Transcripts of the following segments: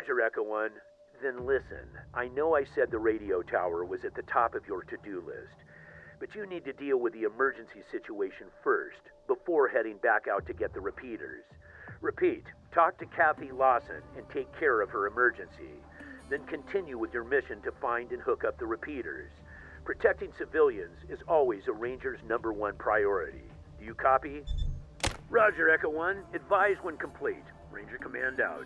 Roger, Echo One. Then listen, I know I said the radio tower was at the top of your to-do list, but you need to deal with the emergency situation first, before heading back out to get the repeaters. Repeat, talk to Kathy Lawson and take care of her emergency. Then continue with your mission to find and hook up the repeaters. Protecting civilians is always a Ranger's #1 priority. Do you copy? Roger, Echo One. Advise when complete. Ranger Command out.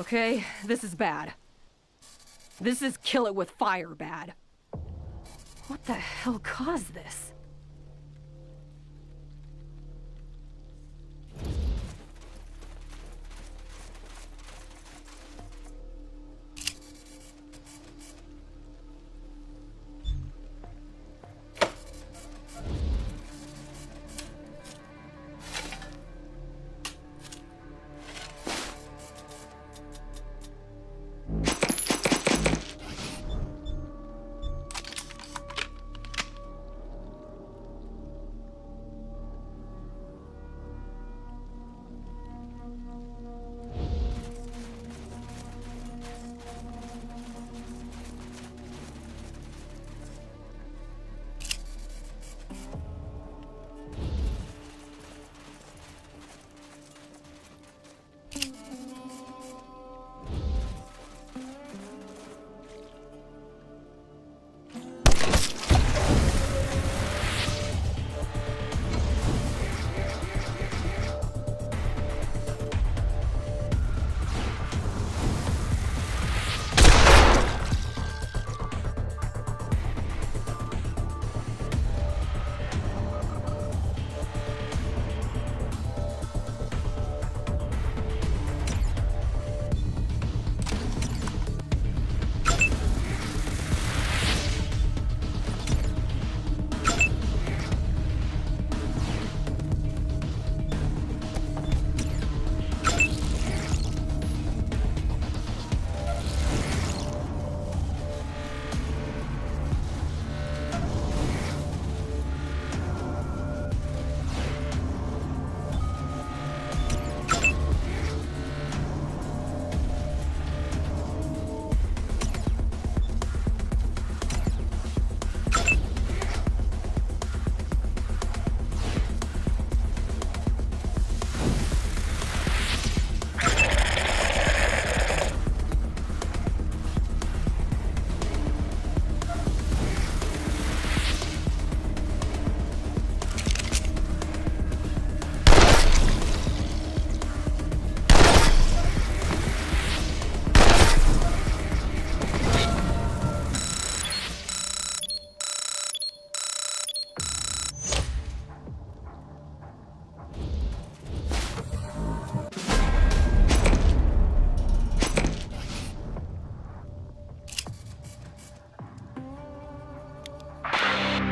Okay, this is bad. This is kill it with fire bad. What the hell caused this?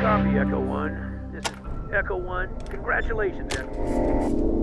Copy, Echo One. This is Echo 1, congratulations, Echo.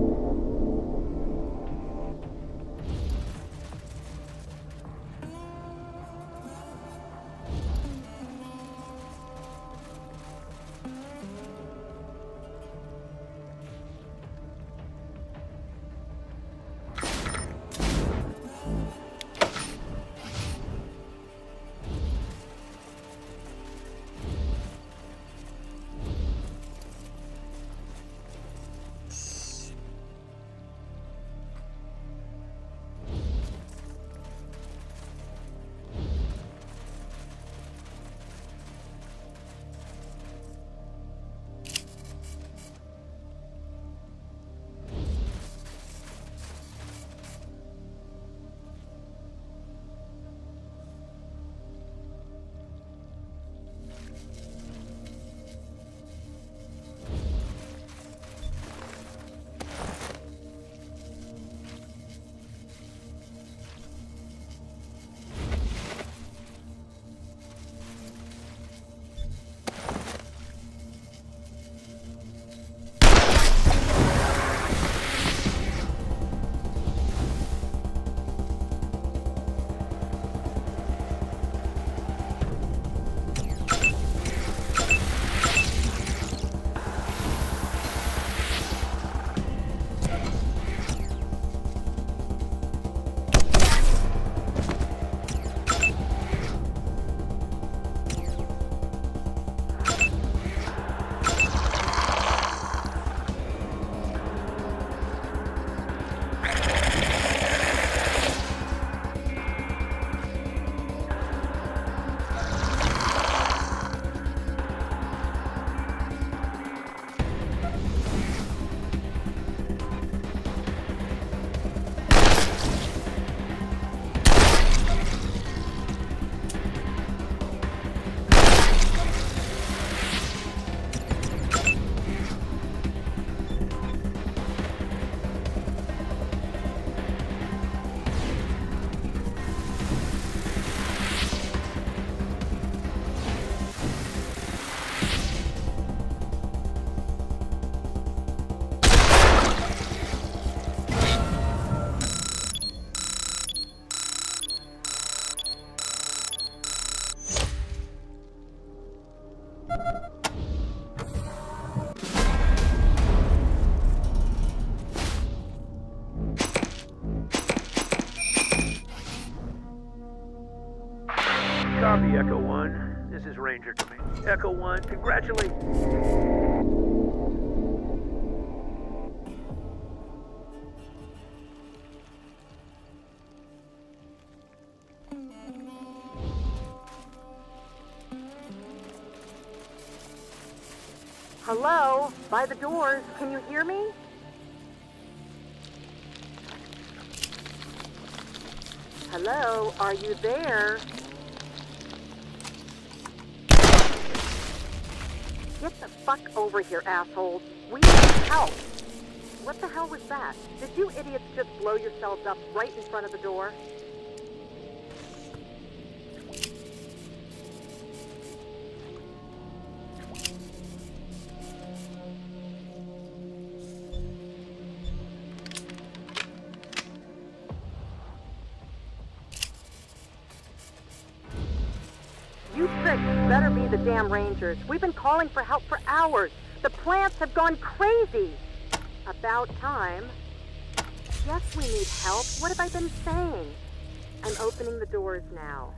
Copy, Echo 1. This is Ranger coming. Echo 1, congratulations. Hello? By the doors. Can you hear me? Hello? Are you there? Get the fuck over here, assholes. We need help. What the hell was that? Did you idiots just blow yourselves up right in front of the door? You pricks better be the damn Rangers. We've been calling for help for hours. The plants have gone crazy. About time. Yes, we need help. What have I been saying? I'm opening the doors now.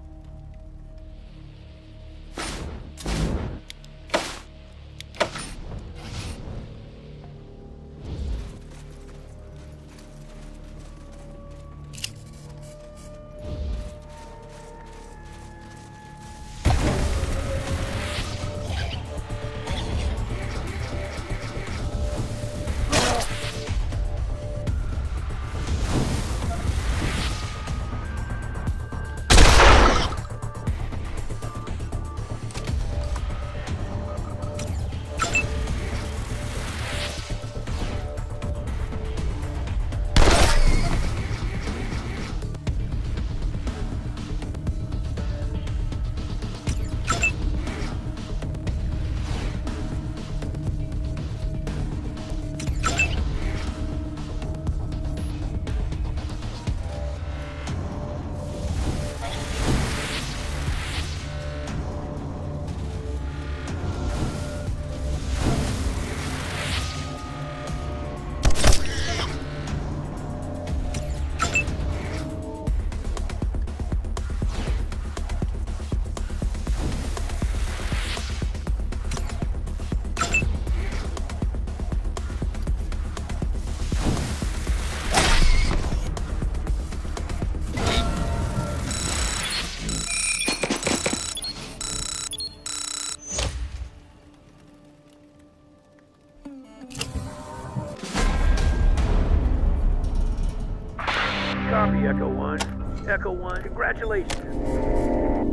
Echo 1, congratulations.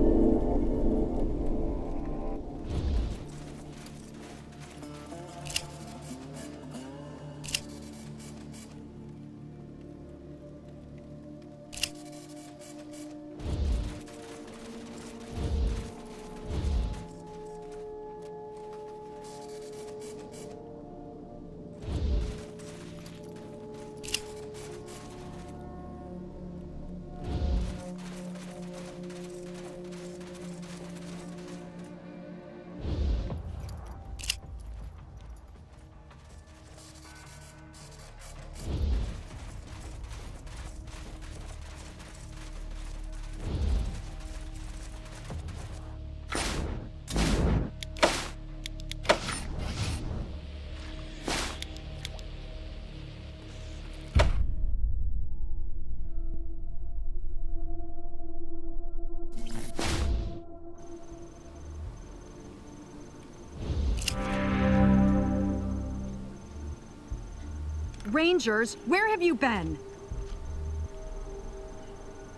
Rangers, where have you been?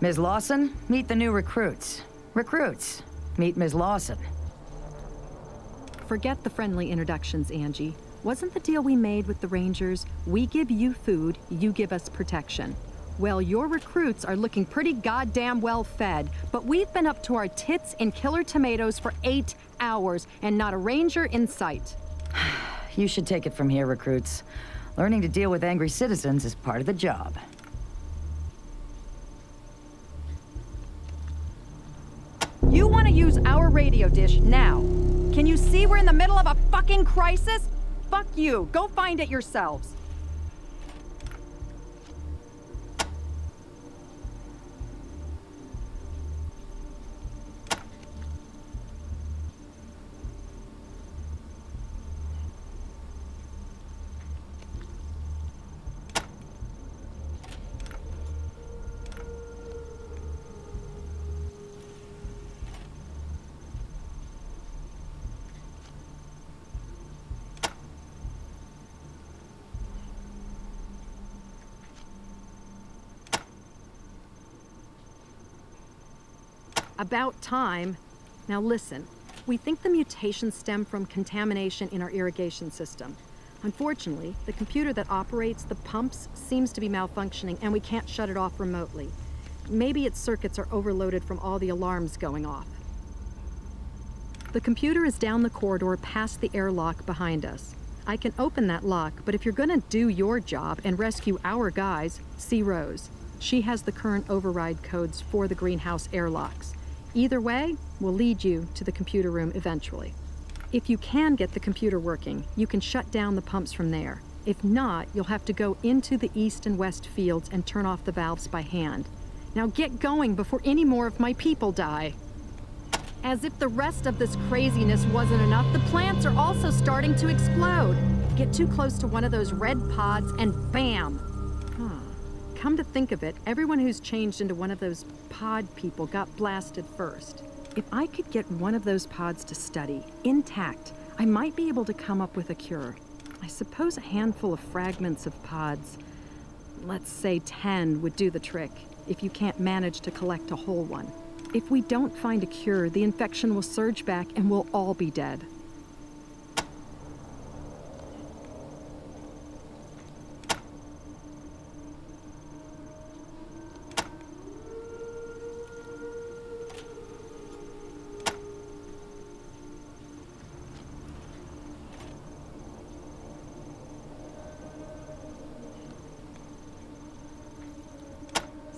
Ms. Lawson, meet the new recruits. Recruits, meet Ms. Lawson. Forget the friendly introductions, Angie. Wasn't the deal we made with the Rangers, we give you food, you give us protection? Well, your recruits are looking pretty goddamn well fed, but we've been up to our tits in killer tomatoes for 8 hours, and not a Ranger in sight. You should take it from here, recruits. Learning to deal with angry citizens is part of the job. You want to use our radio dish now. Can you see we're in the middle of a fucking crisis? Fuck you. Go find it yourselves. About time. Now listen, we think the mutations stem from contamination in our irrigation system. Unfortunately, the computer that operates the pumps seems to be malfunctioning and we can't shut it off remotely. Maybe its circuits are overloaded from all the alarms going off. The computer is down the corridor past the airlock behind us. I can open that lock, but if you're gonna do your job and rescue our guys, see Rose. She has the current override codes for the greenhouse airlocks. Either way, we'll lead you to the computer room eventually. If you can get the computer working, you can shut down the pumps from there. If not, you'll have to go into the east and west fields and turn off the valves by hand. Now get going before any more of my people die. As if the rest of this craziness wasn't enough, the plants are also starting to explode. Get too close to one of those red pods and bam! Come to think of it, everyone who's changed into one of those pod people got blasted first. If I could get one of those pods to study, intact, I might be able to come up with a cure. I suppose a handful of fragments of pods, let's say 10, would do the trick, if you can't manage to collect a whole one. If we don't find a cure, the infection will surge back and we'll all be dead.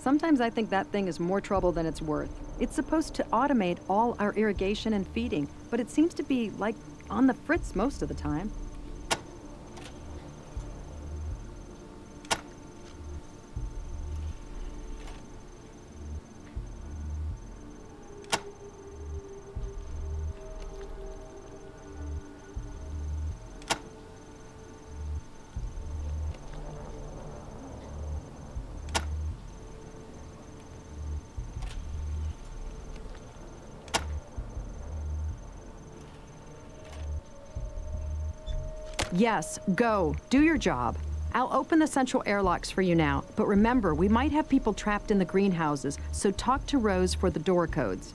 Sometimes I think that thing is more trouble than it's worth. It's supposed to automate all our irrigation and feeding, but it seems to be, like, on the fritz most of the time. Yes, go. Do your job. I'll open the central airlocks for you now, but remember, we might have people trapped in the greenhouses, so talk to Rose for the door codes.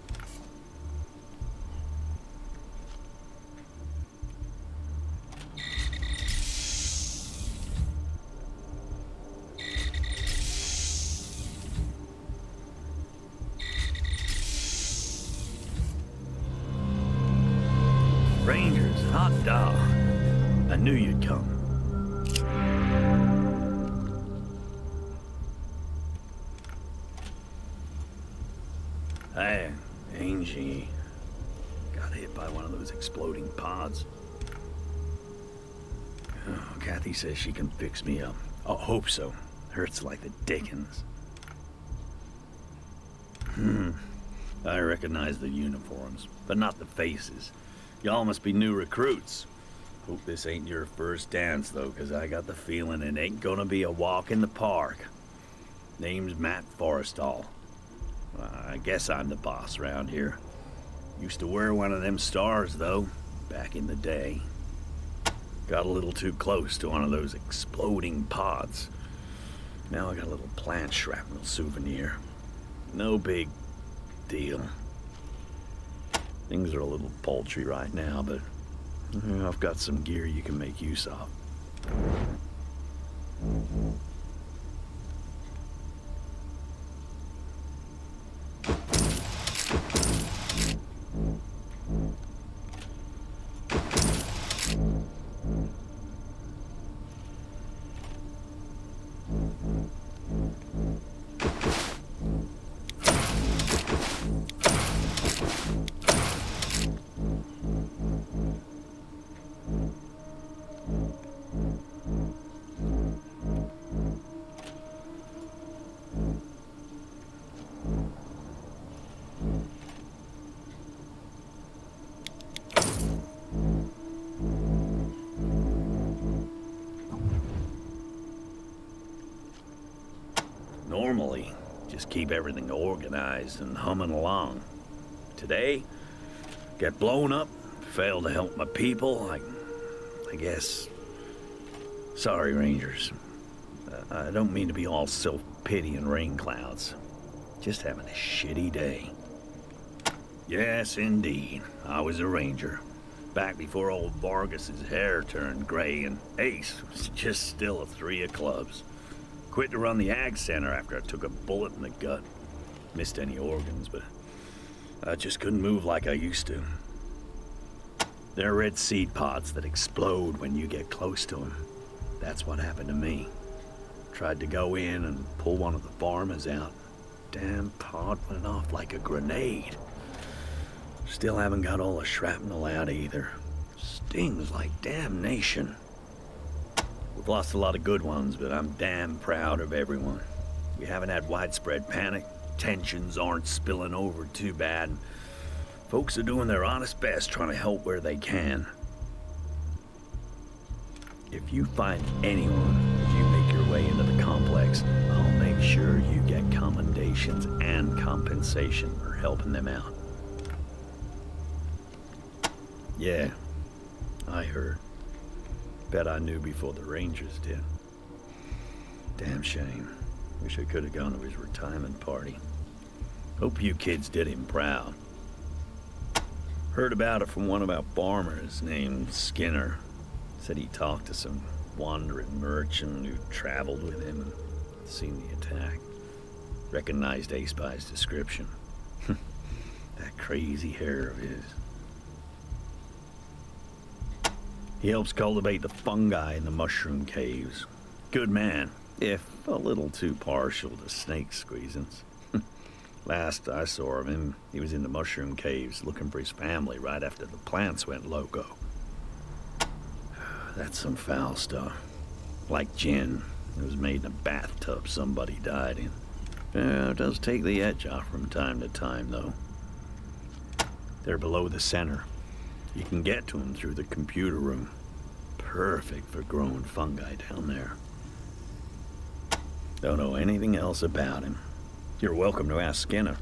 Rangers, hot dog. I knew you'd come. Hey, Angie. Got hit by one of those exploding pods. Oh, Kathy says she can fix me up. I hope so. Hurts like the dickens. I recognize the uniforms, but not the faces. Y'all must be new recruits. Hope this ain't your first dance, though, 'cause I got the feeling it ain't gonna be a walk in the park. Name's Matt Forrestal. I guess I'm the boss around here. Used to wear one of them stars, though, back in the day. Got a little too close to one of those exploding pods. Now I got a little plant shrapnel souvenir. No big deal. Things are a little paltry right now, but I've got some gear you can make use of. Normally, just keep everything organized and humming along. Today, got blown up, failed to help my people, I guess. Sorry, Rangers. I don't mean to be all self-pity and rain clouds. Just having a shitty day. Yes, indeed. I was a Ranger. Back before old Vargas's hair turned gray and Ace was just still a 3 of clubs. Quit to run the Ag Center after I took a bullet in the gut. Missed any organs, but I just couldn't move like I used to. They're red seed pods that explode when you get close to them. That's what happened to me. Tried to go in and pull one of the farmers out. Damn pod went off like a grenade. Still haven't got all the shrapnel out either. Stings like damnation. We've lost a lot of good ones, but I'm damn proud of everyone. We haven't had widespread panic. Tensions aren't spilling over too bad. Folks are doing their honest best trying to help where they can. If you find anyone as you make your way into the complex, I'll make sure you get commendations and compensation for helping them out. Yeah, I heard. Bet I knew before the Rangers did. Damn shame. Wish I could have gone to his retirement party. Hope you kids did him proud. Heard about it from one of our farmers named Skinner. Said he talked to some wandering merchant who traveled with him and seen the attack. Recognized Ace by his description. That crazy hair of his. He helps cultivate the fungi in the mushroom caves. Good man, if a little too partial to snake squeezings. Last I saw of him, he was in the mushroom caves looking for his family right after the plants went loco. That's some foul stuff. Like gin. It was made in a bathtub somebody died in. It does take the edge off from time to time, though. They're below the center. You can get to them through the computer room. Perfect for growing fungi down there. Don't know anything else about him. You're welcome to ask Skinner,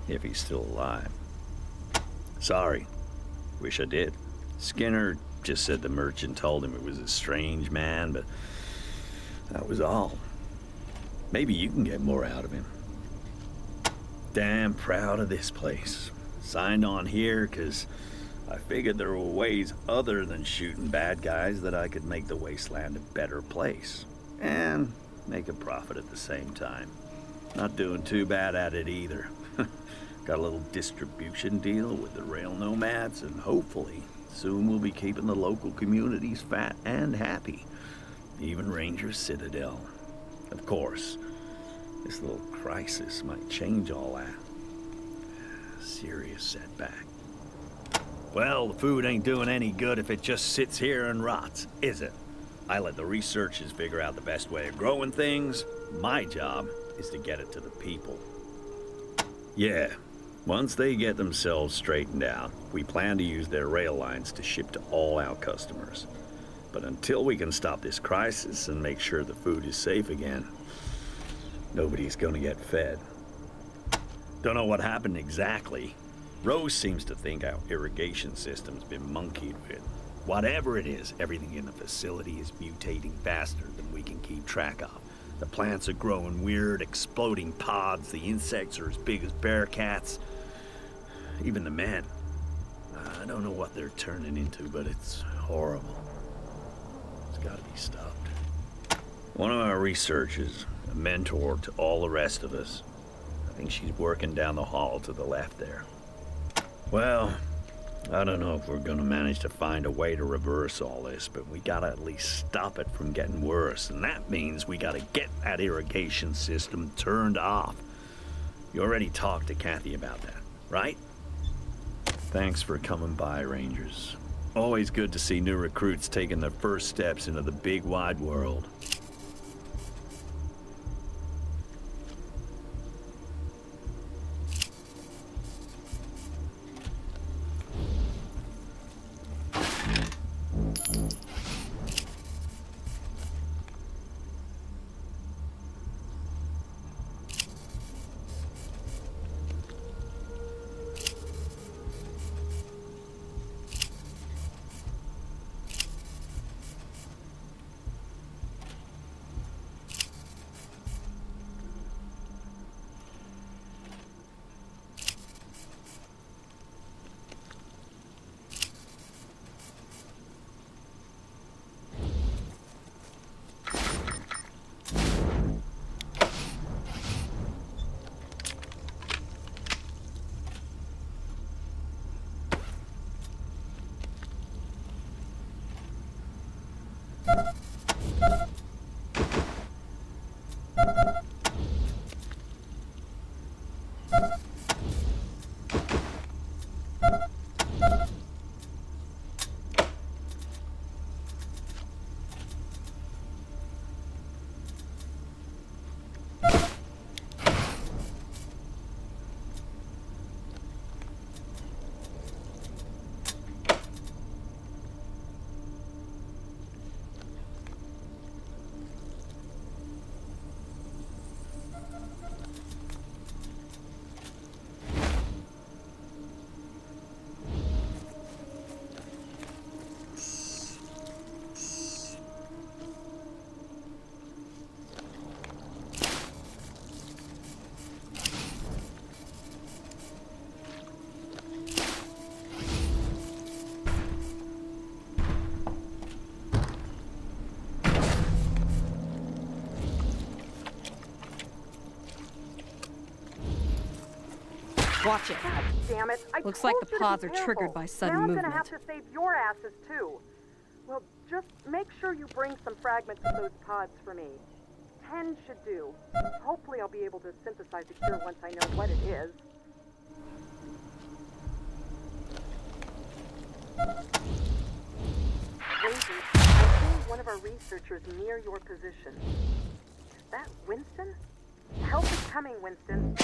if he's still alive. Sorry. Wish I did. Skinner just said the merchant told him it was a strange man, but That was all. Maybe you can get more out of him. Damn proud of this place. Signed on here because I figured there were ways other than shooting bad guys that I could make the Wasteland a better place. And make a profit at the same time. Not doing too bad at it either. Got a little distribution deal with the rail nomads, and hopefully soon we'll be keeping the local communities fat and happy. Even Ranger Citadel. Of course, this little crisis might change all that. Serious setback. Well, the food ain't doing any good if it just sits here and rots, is it? I let the researchers figure out the best way of growing things. My job is to get it to the people. Yeah, once they get themselves straightened out, we plan to use their rail lines to ship to all our customers. But until we can stop this crisis and make sure the food is safe again, nobody's gonna get fed. Don't know what happened exactly. Rose seems to think our irrigation system's been monkeyed with. Whatever it is, everything in the facility is mutating faster than we can keep track of. The plants are growing weird, exploding pods. The insects are as big as bear cats. Even the men. I don't know what they're turning into, but it's horrible. It's gotta be stopped. One of our researchers, a mentor to all the rest of us. I think she's working down the hall to the left there. Well, I don't know if we're gonna manage to find a way to reverse all this, but we gotta at least stop it from getting worse, and that means we gotta get that irrigation system turned off. You already talked to Kathy about that, right? Thanks for coming by, Rangers. Always good to see new recruits taking their first steps into the big wide world. Watch it. God damn it. Looks like the pods are careful. triggered by sudden now movement. I'm gonna have to save your asses too. Well, just make sure you bring some fragments of those pods for me. 10 should do. Hopefully I'll be able to synthesize a cure once I know what it is. Ranger, I see one of our researchers near your position. Is that Winston? Help is coming, Winston.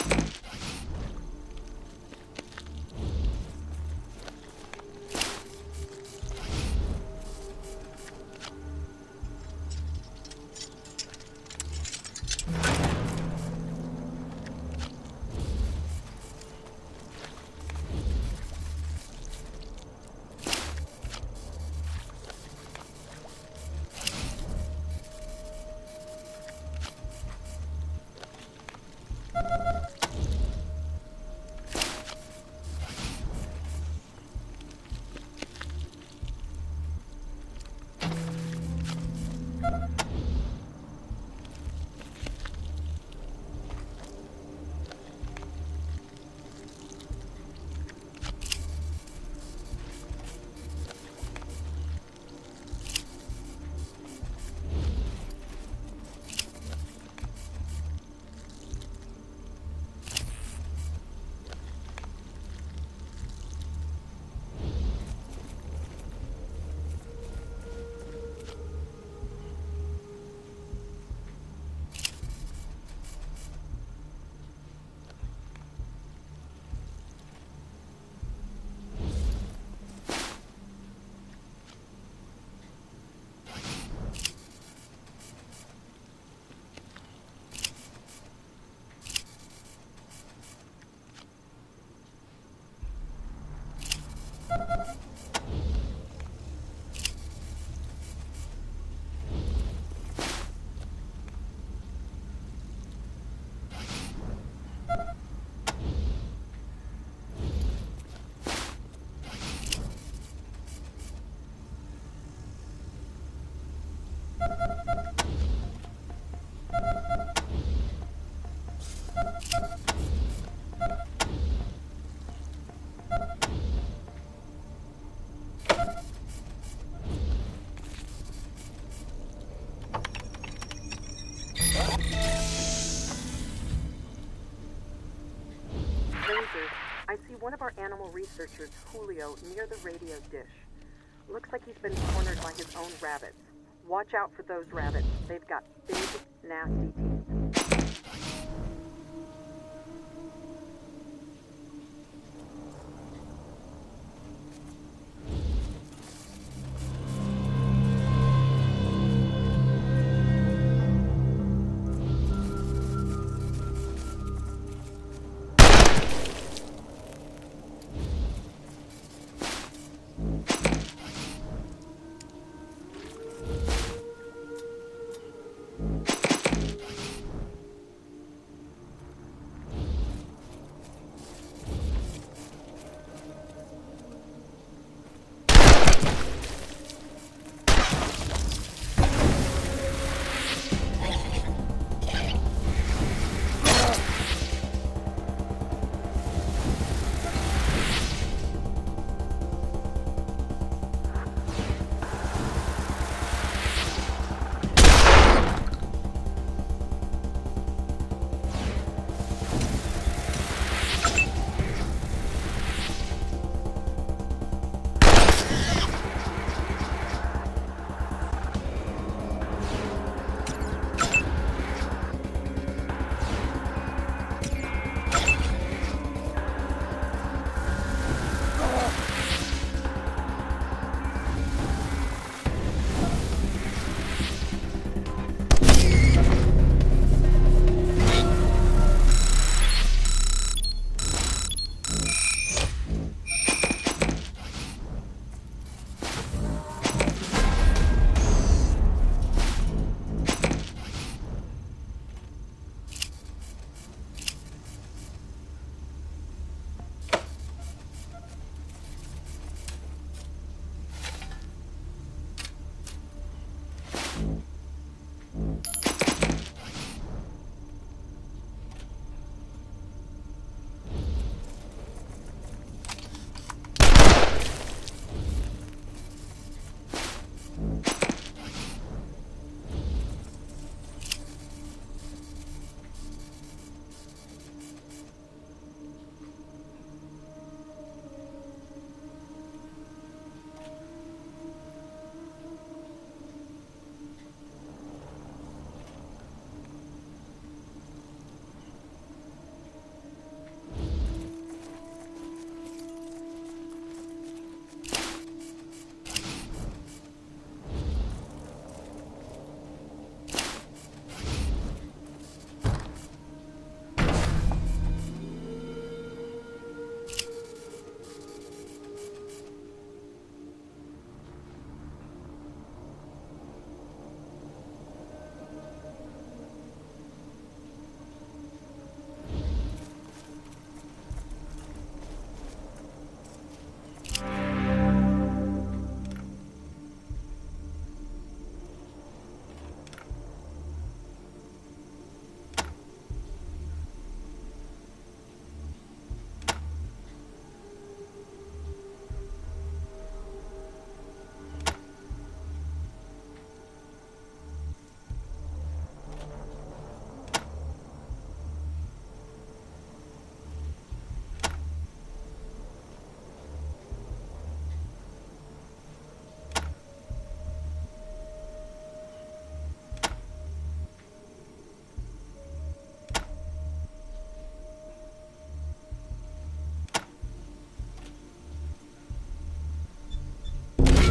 our animal researchers, Julio, near the radio dish. Looks like he's been cornered by his own rabbits. Watch out for those rabbits. They've got big, nasty teeth.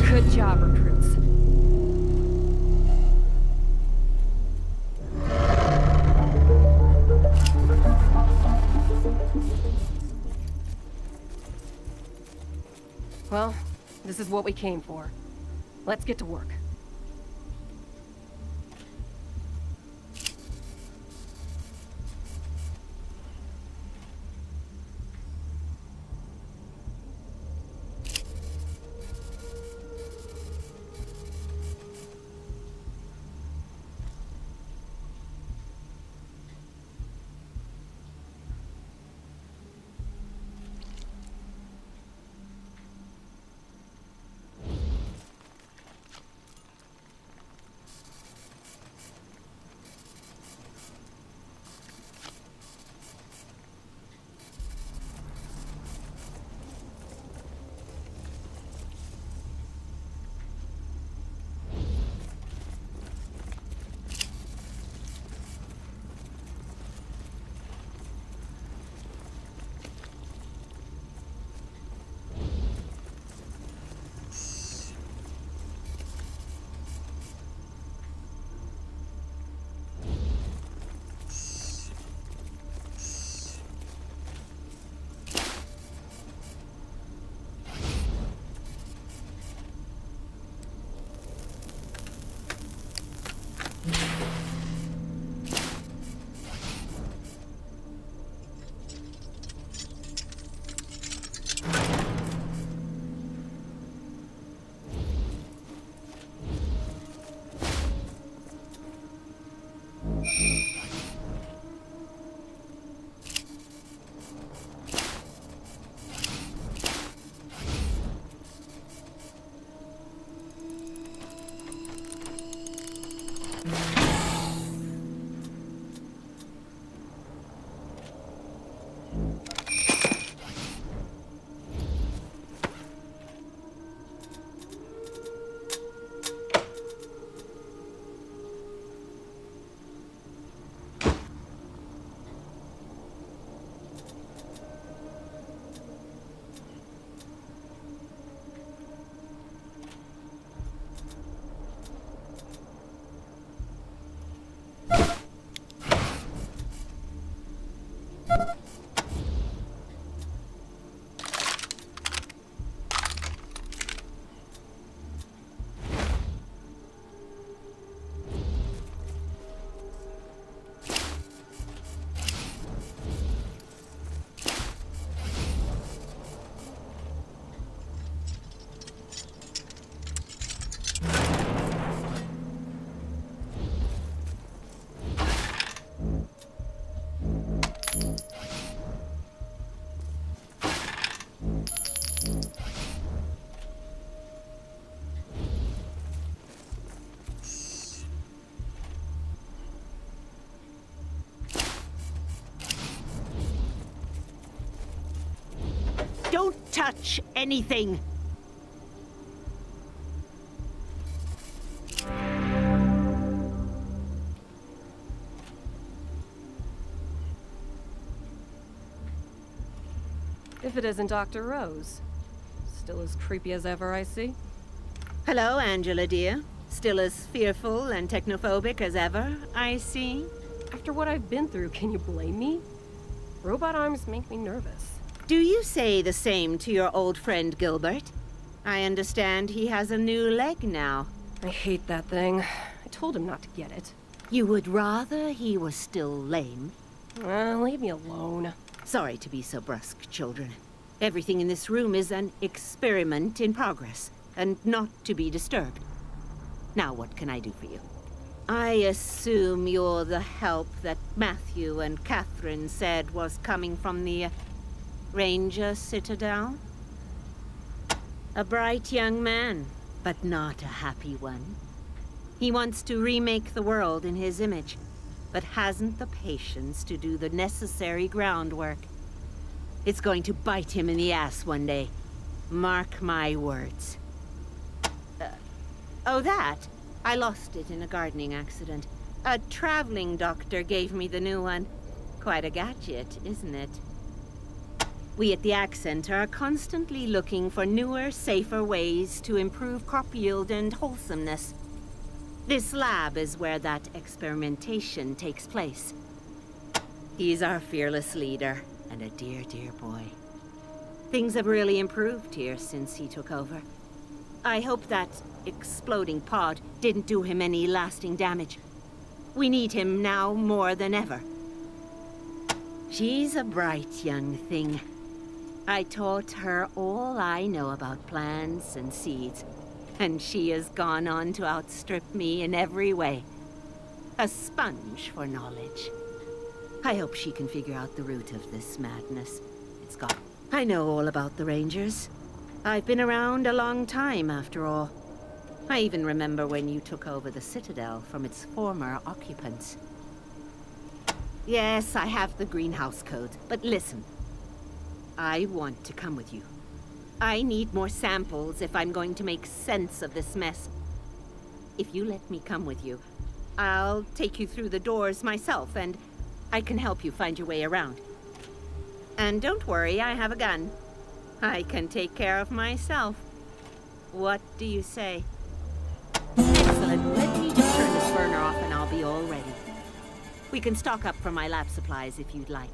Good job, recruits. Well, this is what we came for. Let's get to work. touch anything. If it isn't Dr. Rose. Still as creepy as ever, I see. Hello, Angela, dear. Still as fearful and technophobic as ever, I see. After what I've been through, can you blame me? Robot arms make me nervous. Do you say the same to your old friend Gilbert? I understand he has a new leg now. I hate that thing. I told him not to get it. You would rather he was still lame? Leave me alone. Sorry to be so brusque, children. Everything in this room is an experiment in progress, and not to be disturbed. Now, what can I do for you? I assume you're the help that Matthew and Catherine said was coming from the Ranger Citadel? A bright young man, but not a happy one. He wants to remake the world in his image, but hasn't the patience to do the necessary groundwork. It's going to bite him in the ass one day. Mark my words. Oh, that? I lost it in a gardening accident. A traveling doctor gave me the new one. Quite a gadget, isn't it? We at the Ag Center are constantly looking for newer, safer ways to improve crop yield and wholesomeness. This lab is where that experimentation takes place. He's our fearless leader, and a dear, dear boy. Things have really improved here since he took over. I hope that exploding pod didn't do him any lasting damage. We need him now more than ever. She's a bright young thing. I taught her all I know about plants and seeds, and she has gone on to outstrip me in every way. A sponge for knowledge. I hope she can figure out the root of this madness. It's gone. I know all about the Rangers. I've been around a long time, after all. I even remember when you took over the Citadel from its former occupants. Yes, I have the greenhouse code, but listen. I want to come with you. I need more samples if I'm going to make sense of this mess. If you let me come with you, I'll take you through the doors myself, and I can help you find your way around. And don't worry, I have a gun. I can take care of myself. What do you say? Excellent. Let me just turn this burner off and I'll be all ready. We can stock up for my lab supplies if you'd like.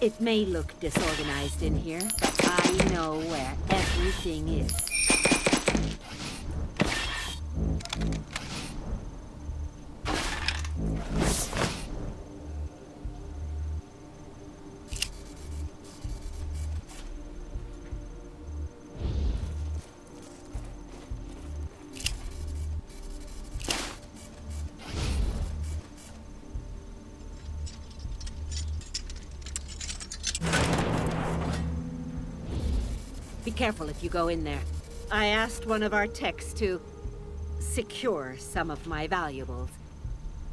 It may look disorganized in here, but I know where everything is. Be careful if you go in there. I asked one of our techs to secure some of my valuables.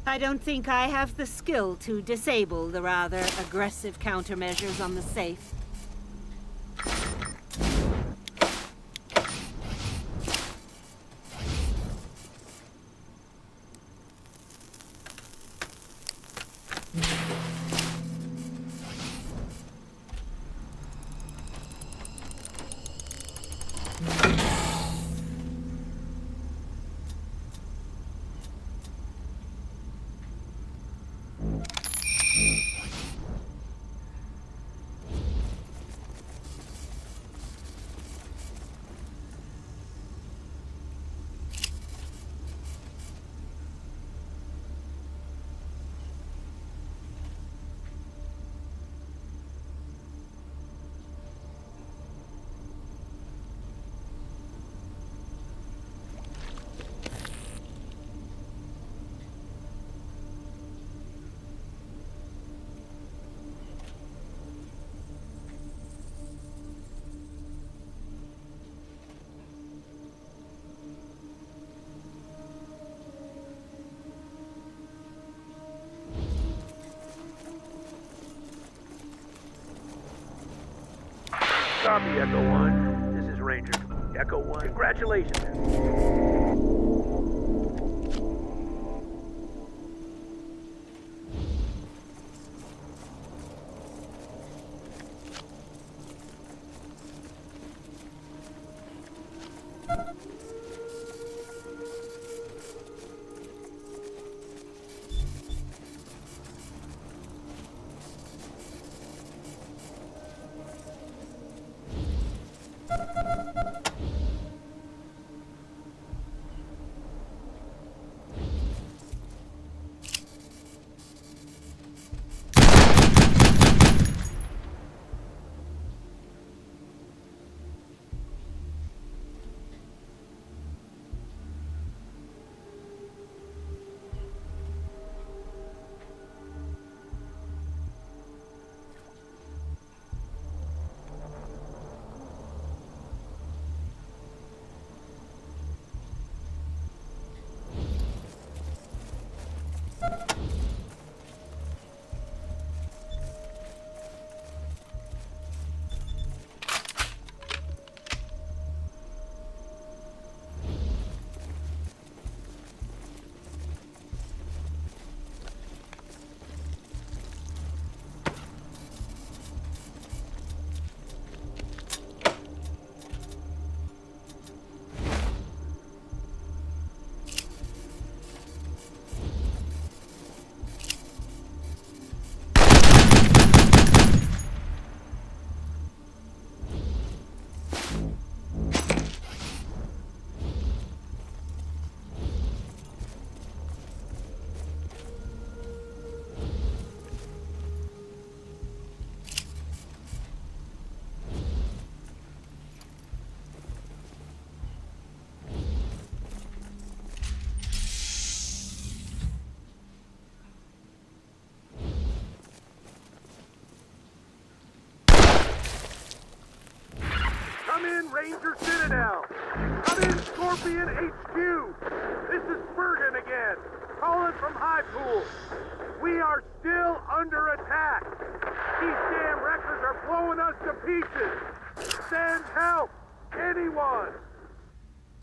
I don't think I have the skill to disable the rather aggressive countermeasures on the safe. Copy, Echo 1. This is Ranger. Echo 1. Congratulations. Come in, Ranger Citadel! Come in, Scorpion HQ! This is Bergen again, calling from High Pool. We are still under attack. These damn wreckers are blowing us to pieces. Send help! Anyone!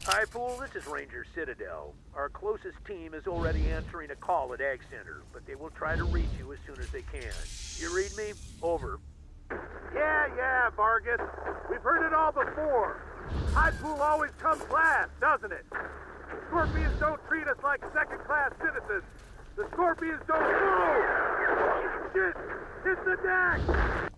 High Pool, this is Ranger Citadel. Our closest team is already answering a call at Ag Center, but they will try to reach you as soon as they can. You read me? Over. Yeah, Vargas. We've heard it all before. High Pool always comes last, doesn't it? The Scorpions don't treat us like second-class citizens. The Scorpions don't move! Shit! Hit the deck!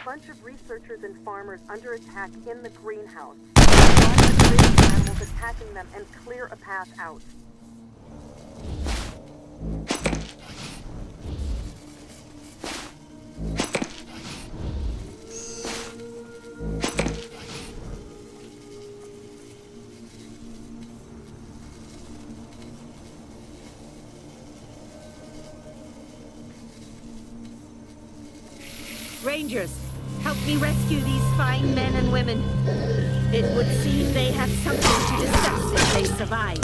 Bunch of researchers and farmers under attack in the greenhouse. Find the grazing animals attacking them and clear a path out. Rangers, help me rescue these fine men and women. It would seem they have something to discuss if they survive.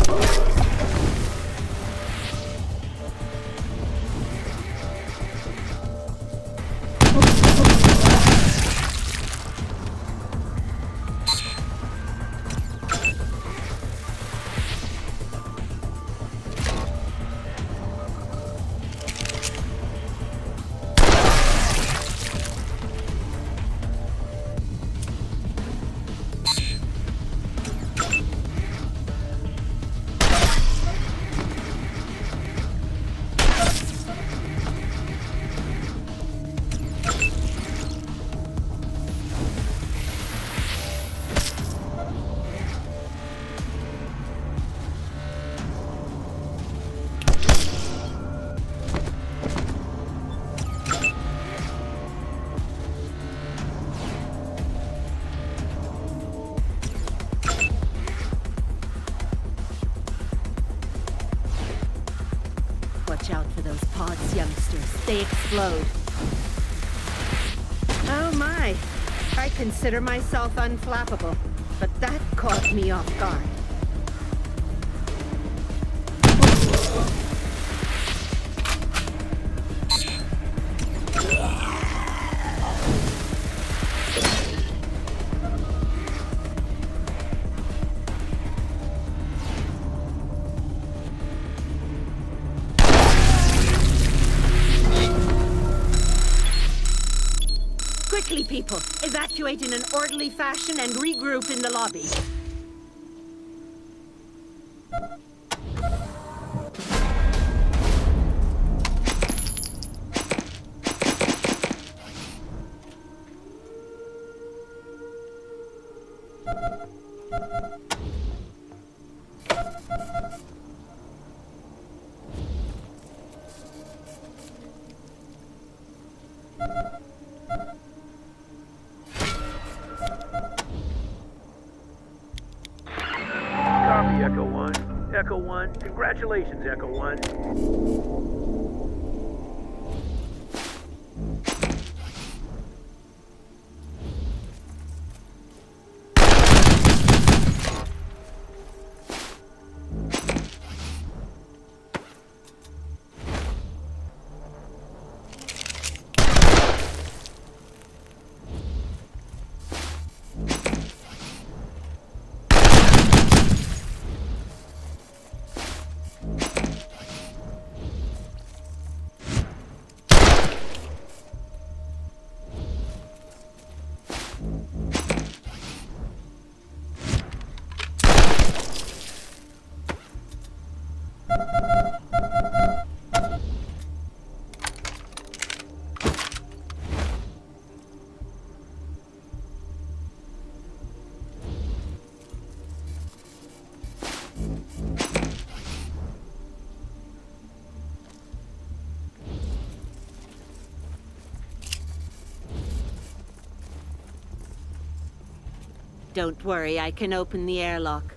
pumps, they explode. Oh my. I consider myself unflappable, but that caught me off guard. Quickly, people! Evacuate in an orderly fashion and regroup in the lobby. Copy, Echo 1. Echo 1. Congratulations, Echo 1. Don't worry, I can open the airlock.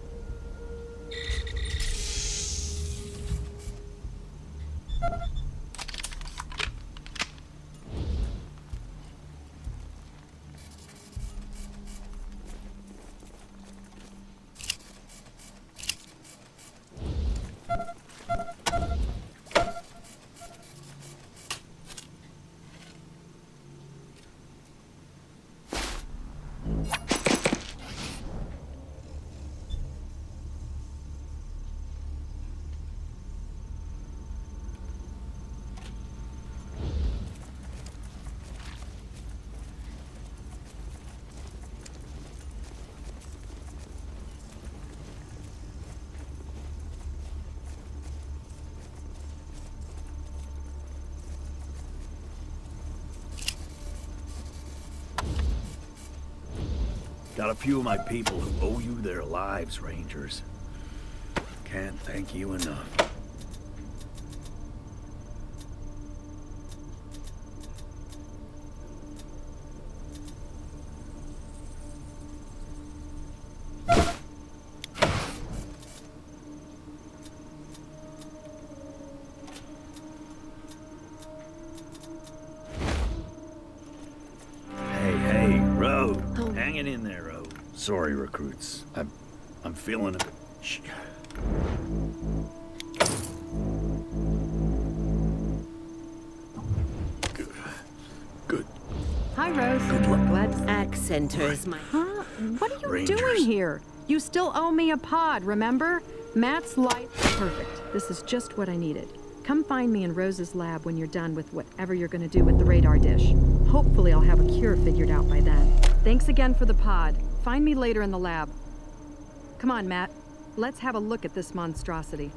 Got a few of my people who owe you their lives, Rangers. Can't thank you enough. Hey, Road. Hanging in there, Road. Sorry, recruits. I'm feeling a bit... Good. Hi, Rose. Good luck. Glad to... Accenters, my... Huh? What are you Rangers. doing here? You still owe me a pod, remember? Matt's light... Perfect. This is just what I needed. Come find me in Rose's lab when you're done with whatever you're gonna do with the radar dish. Hopefully I'll have a cure figured out by then. Thanks again for the pod. Find me later in the lab. Come on, Matt. Let's have a look at this monstrosity.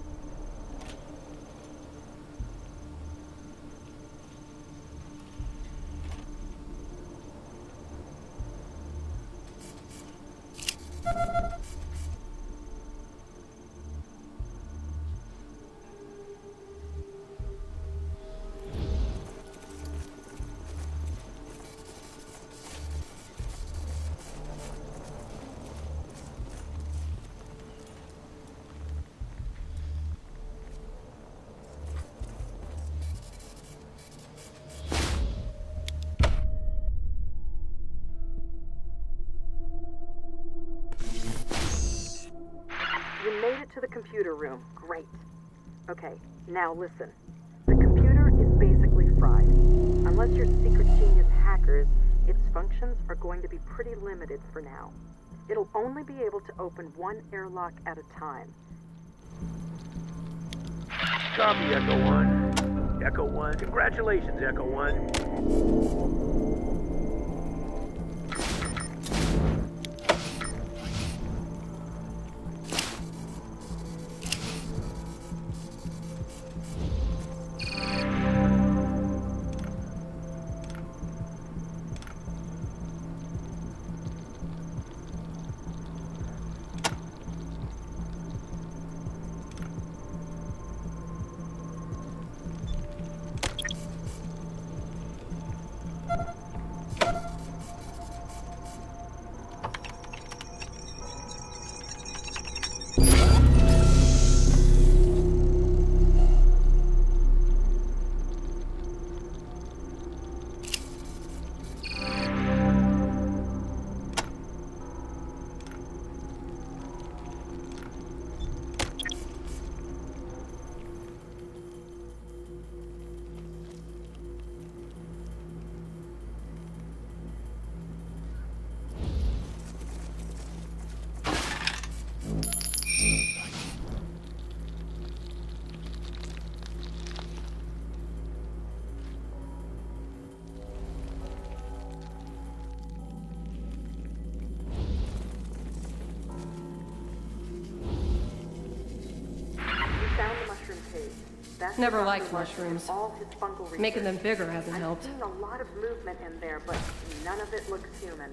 computer room. Great. Okay, now listen. The computer is basically fried. Unless you're secret genius hackers, its functions are going to be pretty limited for now. It'll only be able to open one airlock at a time. Copy, Echo 1. Echo 1. Congratulations, Echo 1. Never liked mushrooms. All his fungal research. Making them bigger hasn't I've helped. seen a lot of movement in there, but none of it looks human.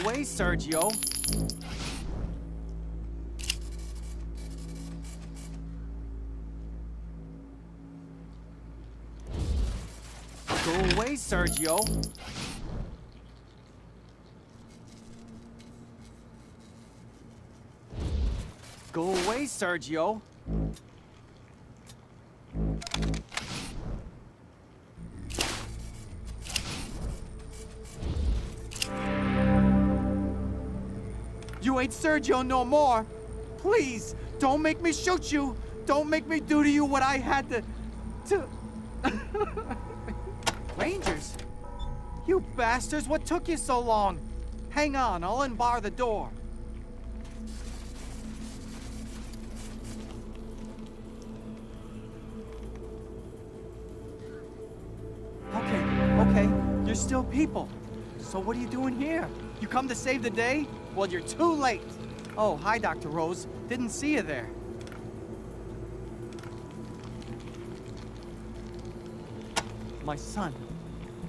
away, Sergio. Go away, Sergio. Go away, Sergio. You ain't Sergio no more. Please, don't make me shoot you. Don't make me do to you what I had to... Rangers? You bastards, what took you so long? Hang on, I'll unbar the door. Okay, you're still people. So what are you doing here? You come to save the day? Well, you're too late. Oh, hi, Dr. Rose. Didn't see you there. My son,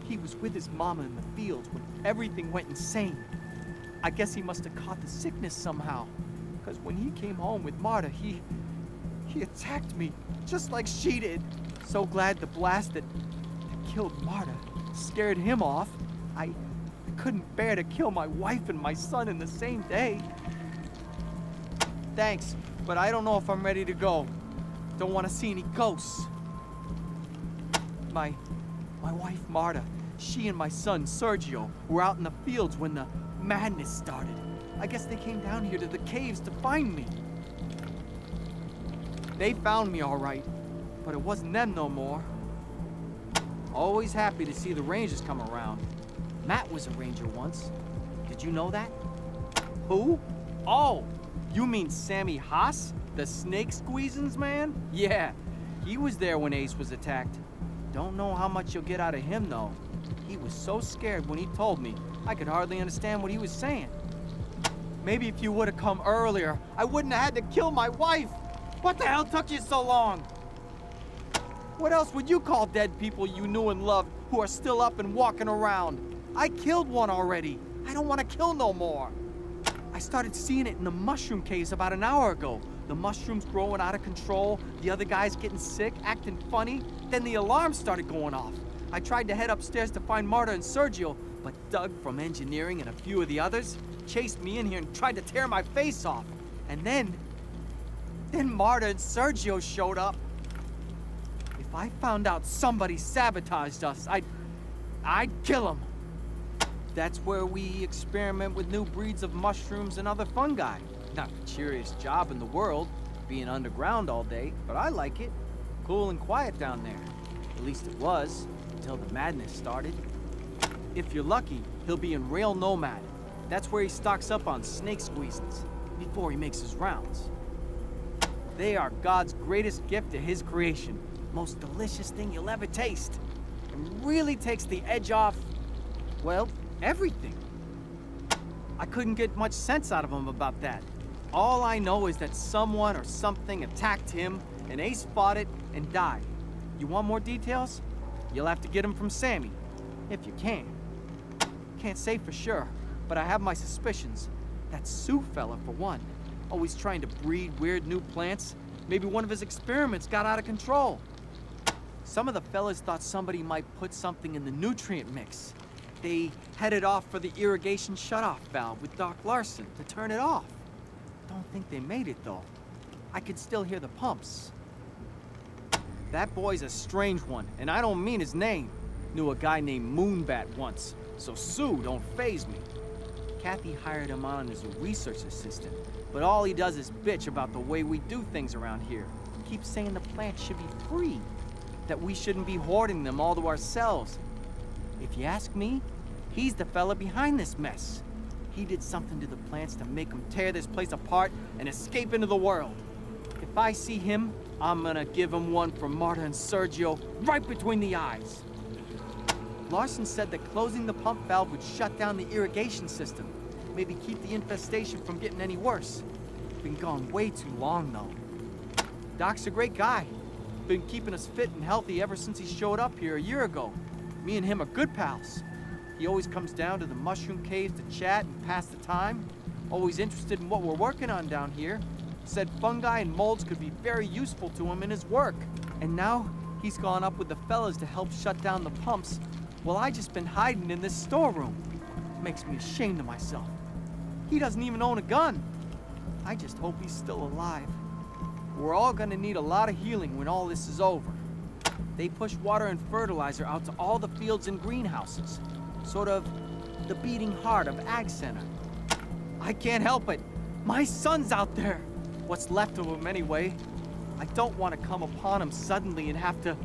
he was with his mama in the fields when everything went insane. I guess he must have caught the sickness somehow. Because when he came home with Marta, he attacked me, just like she did. So glad the blast that killed Marta scared him off. I couldn't bear to kill my wife and my son in the same day. Thanks, but I don't know if I'm ready to go. Don't want to see any ghosts. My wife Marta, she and my son Sergio were out in the fields when the madness started. I guess they came down here to the caves to find me. They found me all right, but it wasn't them no more. Always happy to see the Rangers come around. Matt was a Ranger once. Did you know that? Who? Oh, you mean Sammy Haas? The snake squeezins man? Yeah, he was there when Ace was attacked. Don't know how much you'll get out of him, though. He was so scared when he told me, I could hardly understand what he was saying. Maybe if you would have come earlier, I wouldn't have had to kill my wife. What the hell took you so long? What else would you call dead people you knew and loved who are still up and walking around? I killed one already. I don't want to kill no more. I started seeing it in the mushroom caves about an hour ago. The mushrooms growing out of control, the other guys getting sick, acting funny. Then the alarm started going off. I tried to head upstairs to find Marta and Sergio, but Doug from engineering and a few of the others chased me in here and tried to tear my face off. And then Marta and Sergio showed up. If I found out somebody sabotaged us, I'd kill them. That's where we experiment with new breeds of mushrooms and other fungi. Not the cheeriest job in the world, being underground all day, but I like it. Cool and quiet down there. At least it was, until the madness started. If you're lucky, he'll be in Rail Nomad. That's where he stocks up on snake squeezins, before he makes his rounds. They are God's greatest gift to his creation. Most delicious thing you'll ever taste. And really takes the edge off, well, everything. I couldn't get much sense out of him about that. All I know is that someone or something attacked him, and Ace fought it and died. You want more details? You'll have to get them from Sammy, if you can. Can't say for sure, but I have my suspicions. That Sue fella, for one. Always trying to breed weird new plants. Maybe one of his experiments got out of control. Some of the fellas thought somebody might put something in the nutrient mix. They headed off for the irrigation shutoff valve with Doc Larson to turn it off. Don't think they made it, though. I could still hear the pumps. That boy's a strange one, and I don't mean his name. Knew a guy named Moonbat once, so Sue don't faze me. Kathy hired him on as a research assistant, but all he does is bitch about the way we do things around here. Keeps saying the plants should be free, that we shouldn't be hoarding them all to ourselves. If you ask me, he's the fella behind this mess. He did something to the plants to make them tear this place apart and escape into the world. If I see him, I'm gonna give him one from Marta and Sergio right between the eyes. Larson said that closing the pump valve would shut down the irrigation system. Maybe keep the infestation from getting any worse. Been gone way too long, though. Doc's a great guy. Been keeping us fit and healthy ever since he showed up here a year ago. Me and him are good pals. He always comes down to the mushroom caves to chat and pass the time. Always interested in what we're working on down here. Said fungi and molds could be very useful to him in his work. And now he's gone up with the fellas to help shut down the pumps. Well, I just been hiding in this storeroom. Makes me ashamed of myself. He doesn't even own a gun. I just hope he's still alive. We're all gonna need a lot of healing when all this is over. They push water and fertilizer out to all the fields and greenhouses. Sort of the beating heart of Ag Center. I can't help it. My son's out there. What's left of him anyway. I don't want to come upon him suddenly and have to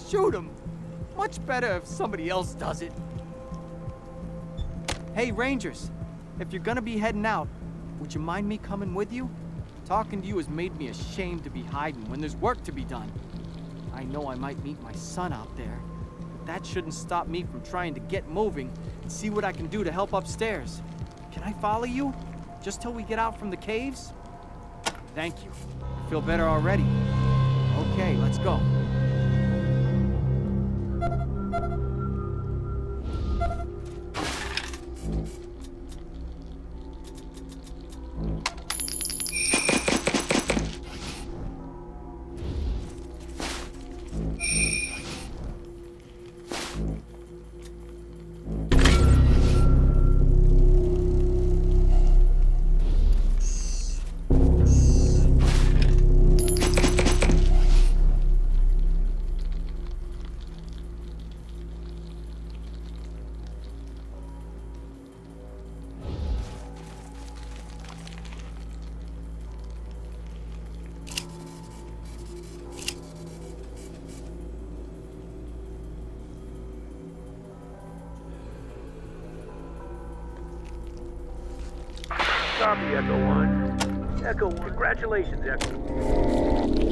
shoot him. Much better if somebody else does it. Hey, Rangers, if you're gonna be heading out, would you mind me coming with you? Talking to you has made me ashamed to be hiding when there's work to be done. I know I might meet my son out there, but that shouldn't stop me from trying to get moving and see what I can do to help upstairs. Can I follow you? Just till we get out from the caves? Thank you. I feel better already. Okay, let's go. Copy, Echo 1. Echo 1. Congratulations, Echo.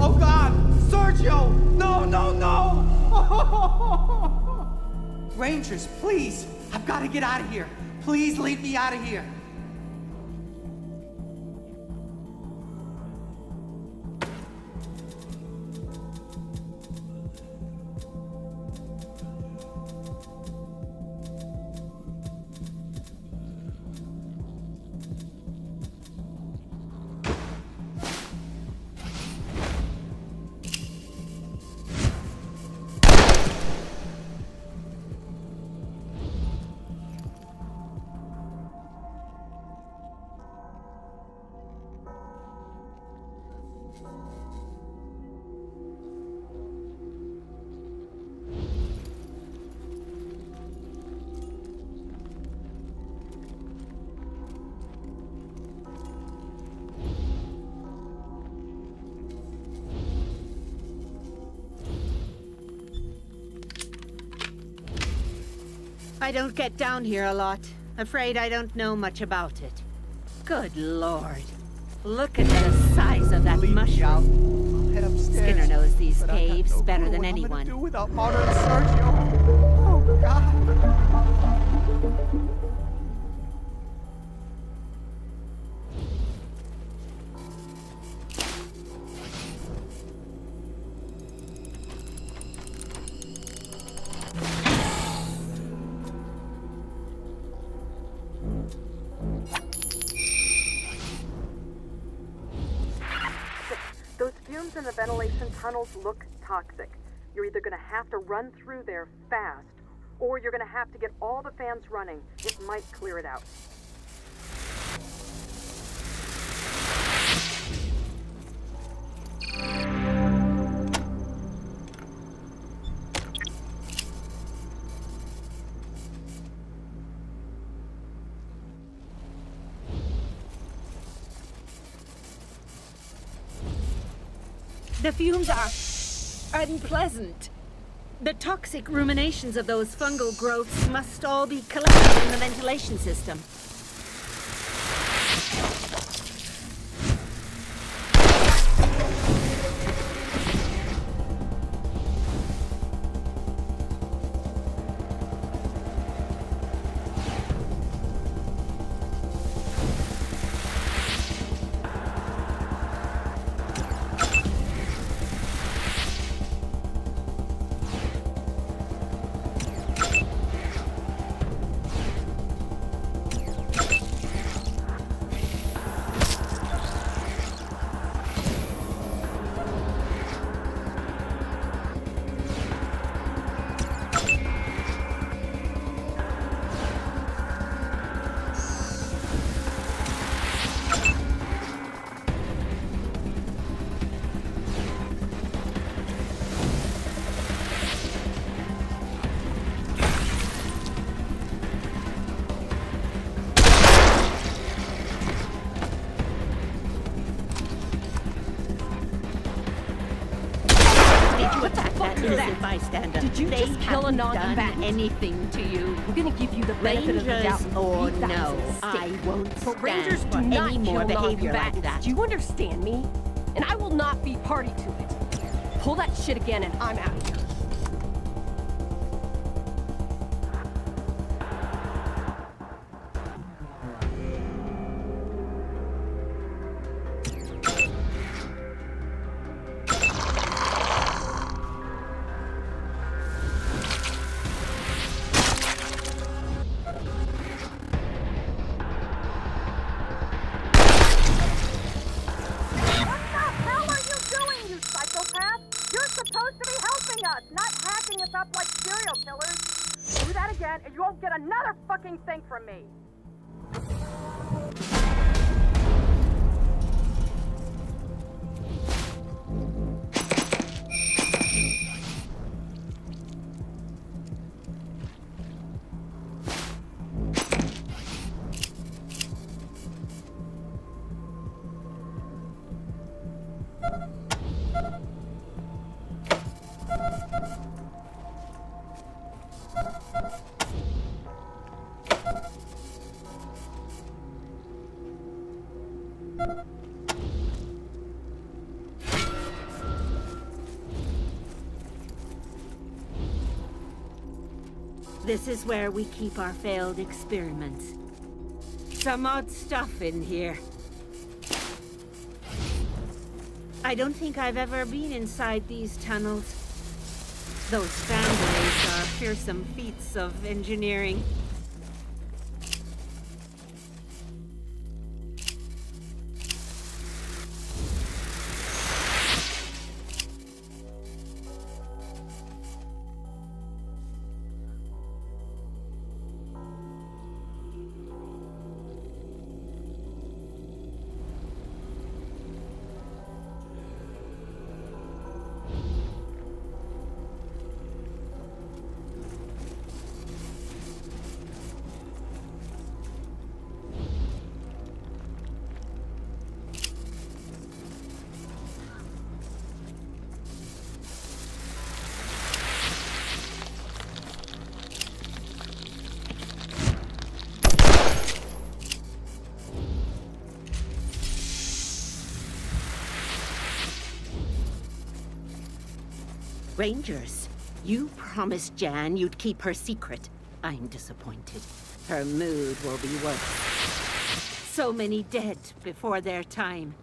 Oh God! Sergio! No, no, no! Rangers, please! I've got to get out of here. Please leave me out of here. I don't get down here a lot. Afraid I don't know much about it. Good Lord. Look at the size of that Leave me out. mushroom. I'll head upstairs. Skinner knows these But I got caves no better clue than what I'm anyone. gonna do without Mona and Sergio. Oh, God. Those fumes in the ventilation tunnels look toxic. You're either gonna have to run through there fast, or you're gonna have to get all the fans running. It might clear it out. The fumes are unpleasant. The toxic ruminations of those fungal growths must all be collected in the ventilation system. Innocent bystander. Did you They just kill a haven't non-combatant? done anything to you. We're gonna give you the benefit of the doubt. Rangers or Leave that no, as a I mistake. won't But stand Rangers for do not any more kill behavior like non-combatants. that. Do you understand me? And I will not be party to it. Pull that shit again and I'm out of here. And you won't get another fucking thing from me. This is where we keep our failed experiments. Some odd stuff in here. I don't think I've ever been inside these tunnels. Those fan blades are fearsome feats of engineering. Rangers, you promised Jan you'd keep her secret. I'm disappointed. Her mood will be worse. So many dead before their time.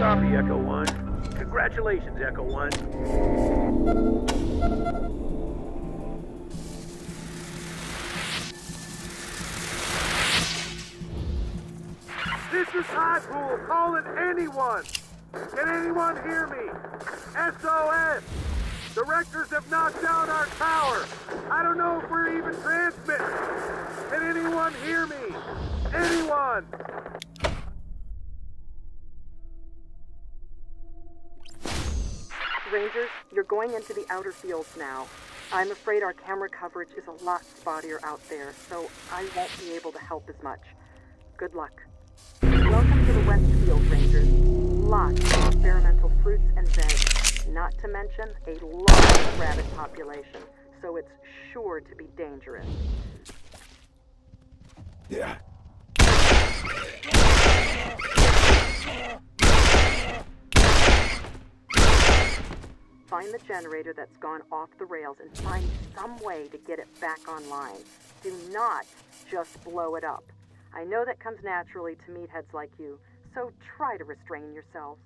Copy, Echo 1. Congratulations, Echo 1. This is High Pool calling anyone. Can anyone hear me? SOS! The Rectors have knocked down our tower. I don't know if we're even transmitting. Can anyone hear me? Anyone? Rangers, you're going into the outer fields now. I'm afraid our camera coverage is a lot spottier out there, so I won't be able to help as much. Good luck. Welcome to the West Field, Rangers. Lots of experimental fruits and veg, not to mention a large rabbit population, so it's sure to be dangerous. Yeah. Find the generator that's gone off the rails and find some way to get it back online. Do not just blow it up. I know that comes naturally to meatheads like you, so try to restrain yourselves.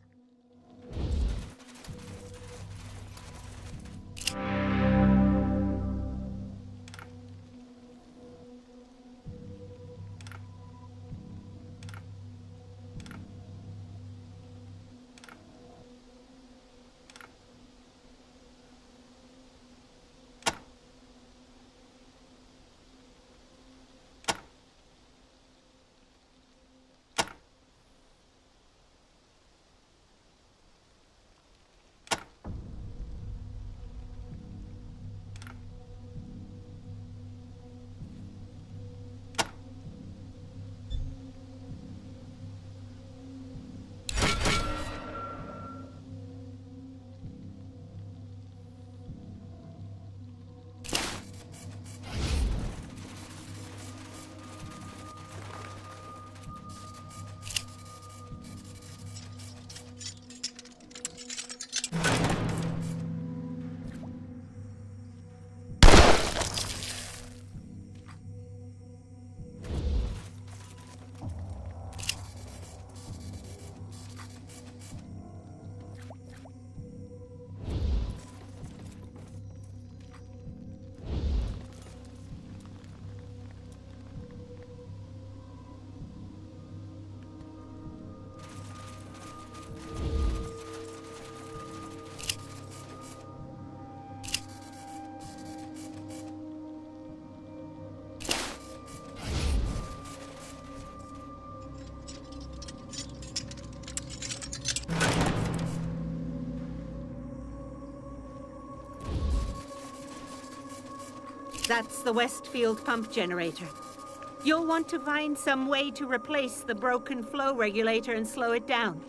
That's the Westfield pump generator. You'll want to find some way to replace the broken flow regulator and slow it down.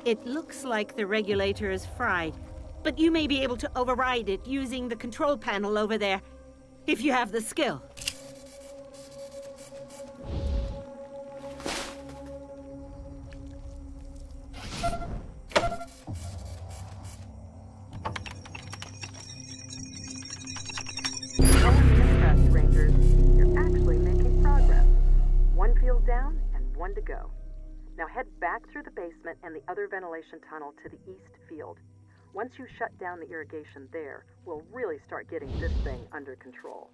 It looks like the regulator is fried, but you may be able to override it using the control panel over there, if you have the skill. Rangers, you're actually making progress. One field down and one to go. Now head back through the basement and the other ventilation tunnel to the east field. Once you shut down the irrigation there, we'll really start getting this thing under control.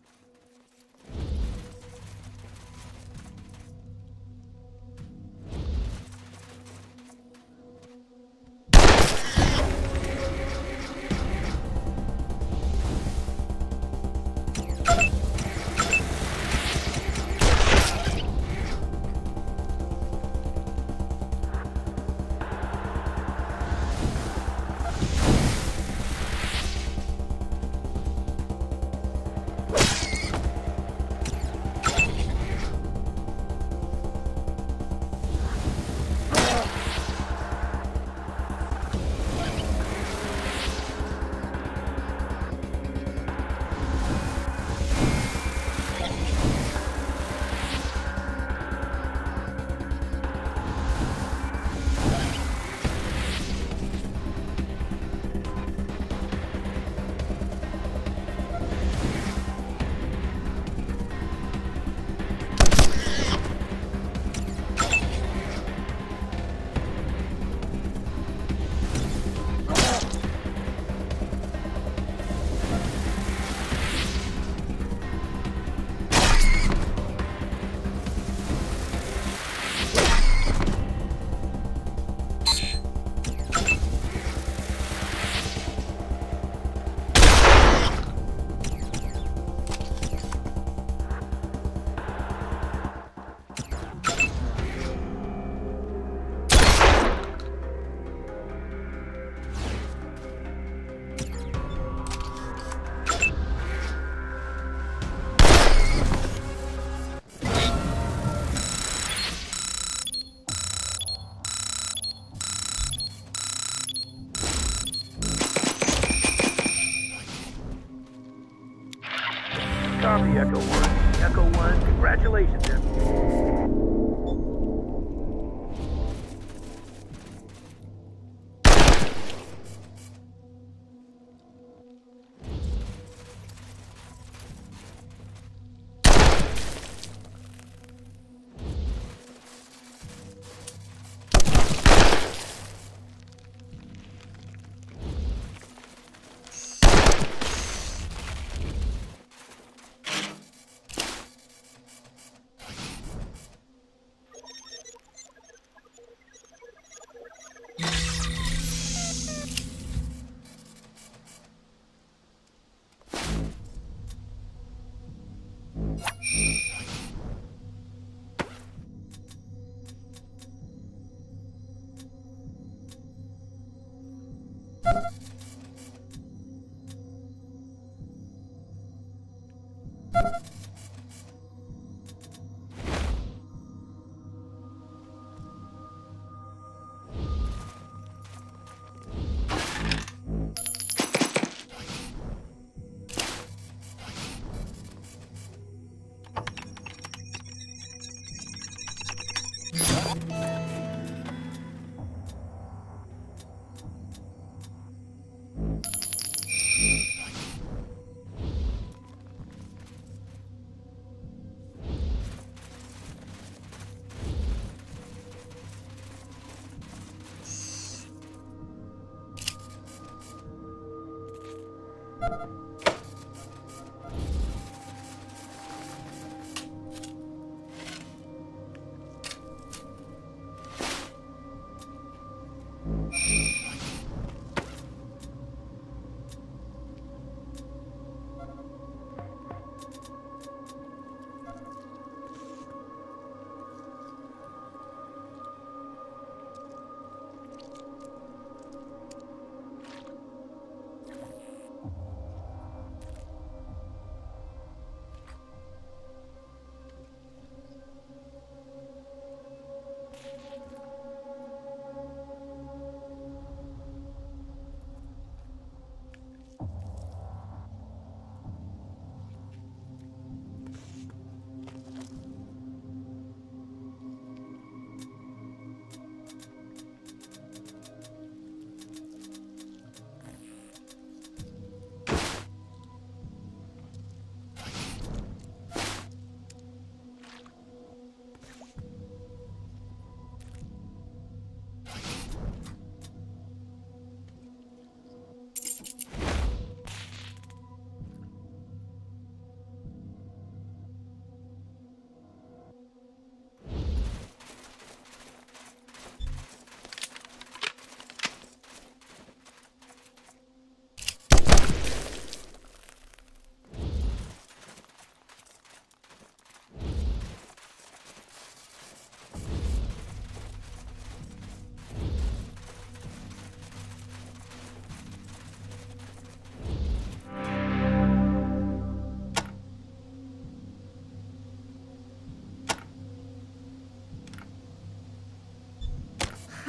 Copy, Echo 1. Echo 1, congratulations,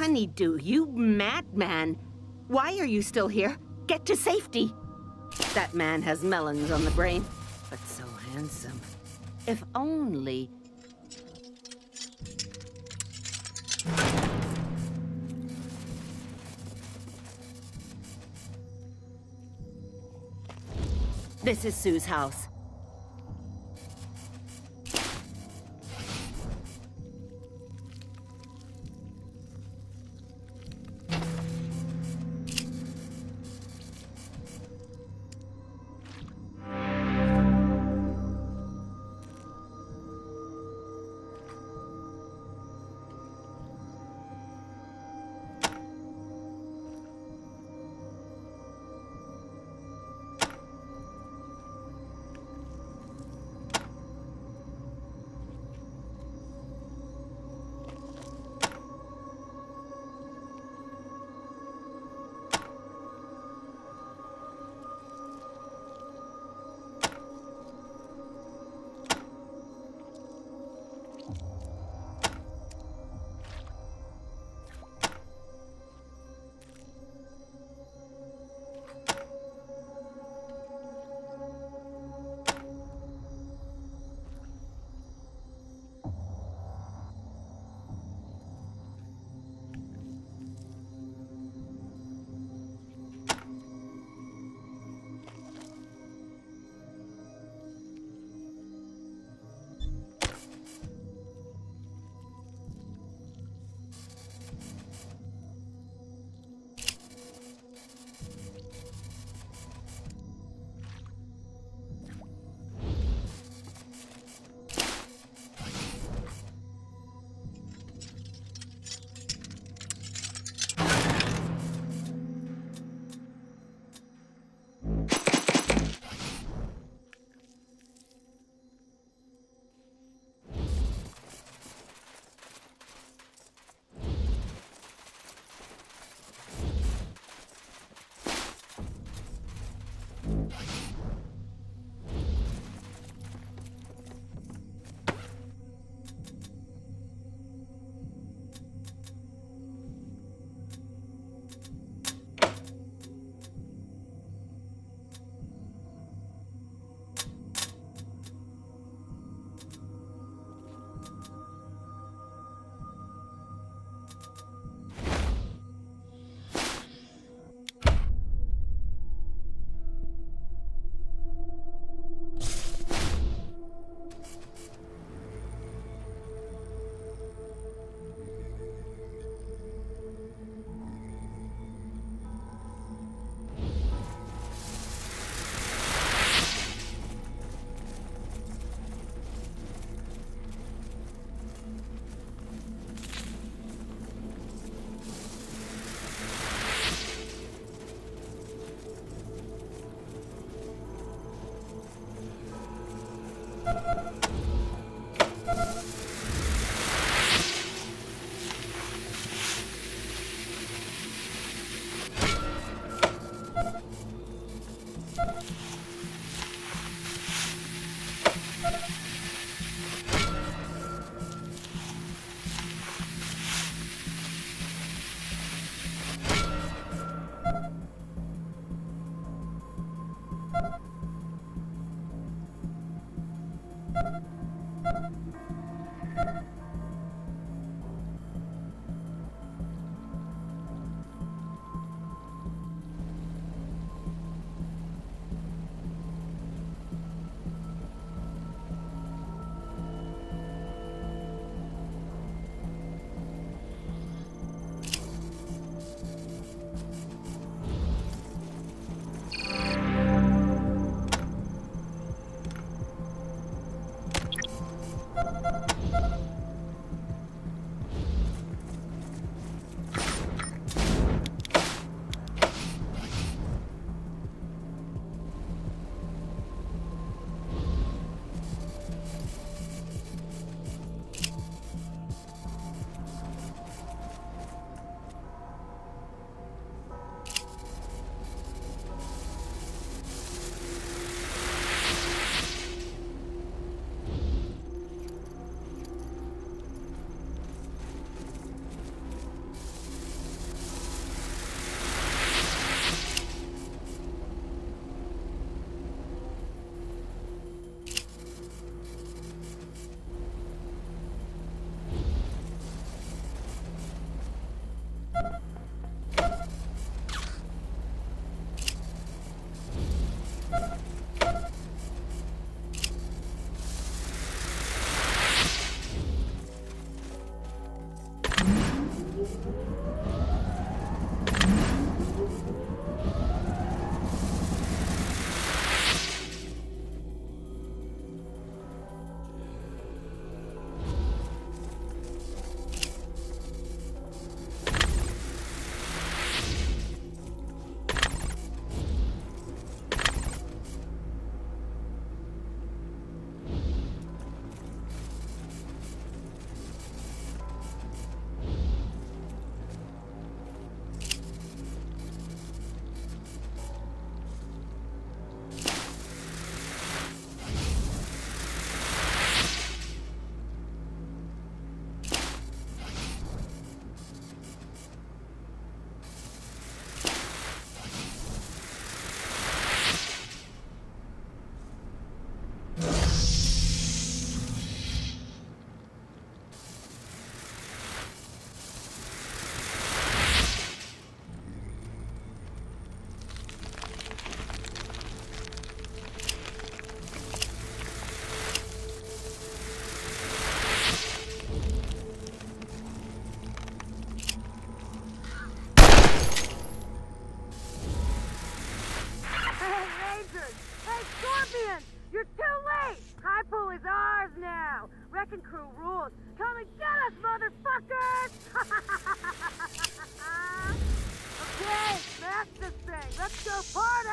Honeydew, you madman! Why are you still here? Get to safety! That man has melons on the brain, but so handsome. If only... This is Sue's house. Wrecking crew rules. Come and get us, motherfuckers! Okay, smash this thing. Let's go party!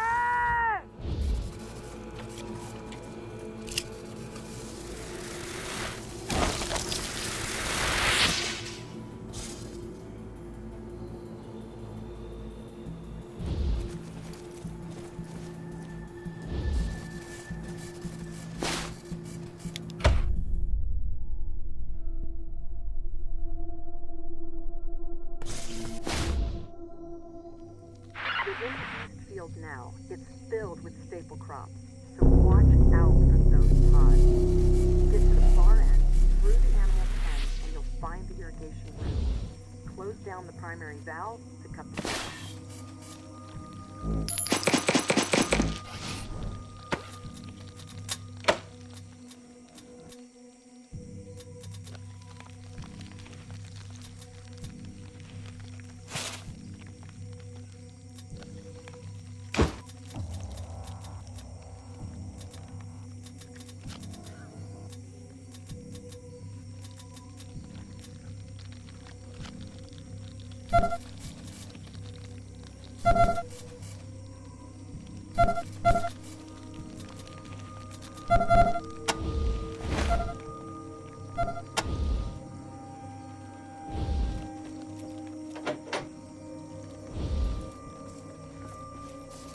Now. It's filled with staple crops, so watch out for those pods. Get to the far end, through the animal pen, and you'll find the irrigation room. Close down the primary valve to cut the flow.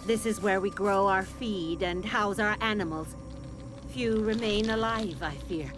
This is where we grow our feed and house our animals. Few remain alive, I fear.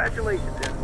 Congratulations, Ed.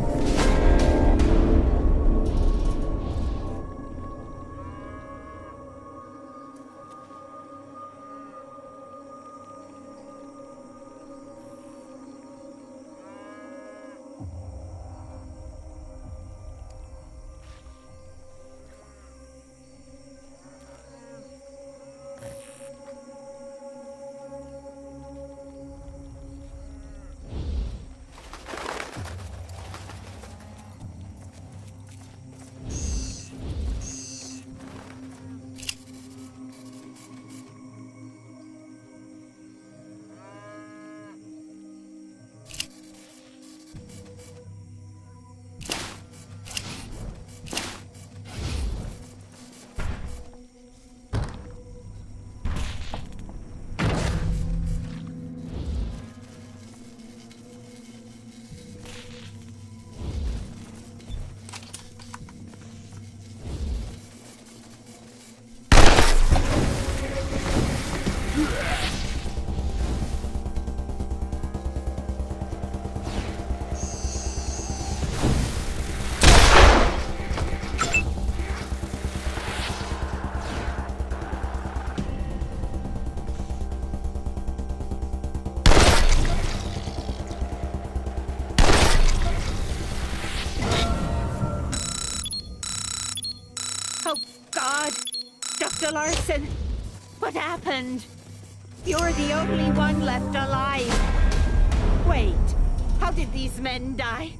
Dr. Larson, what happened? You're the only one left alive. Wait, How did these men die?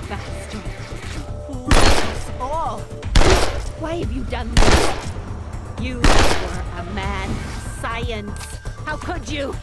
Bastard. Fool us all. Why have you done this? You were a man of science. How could you?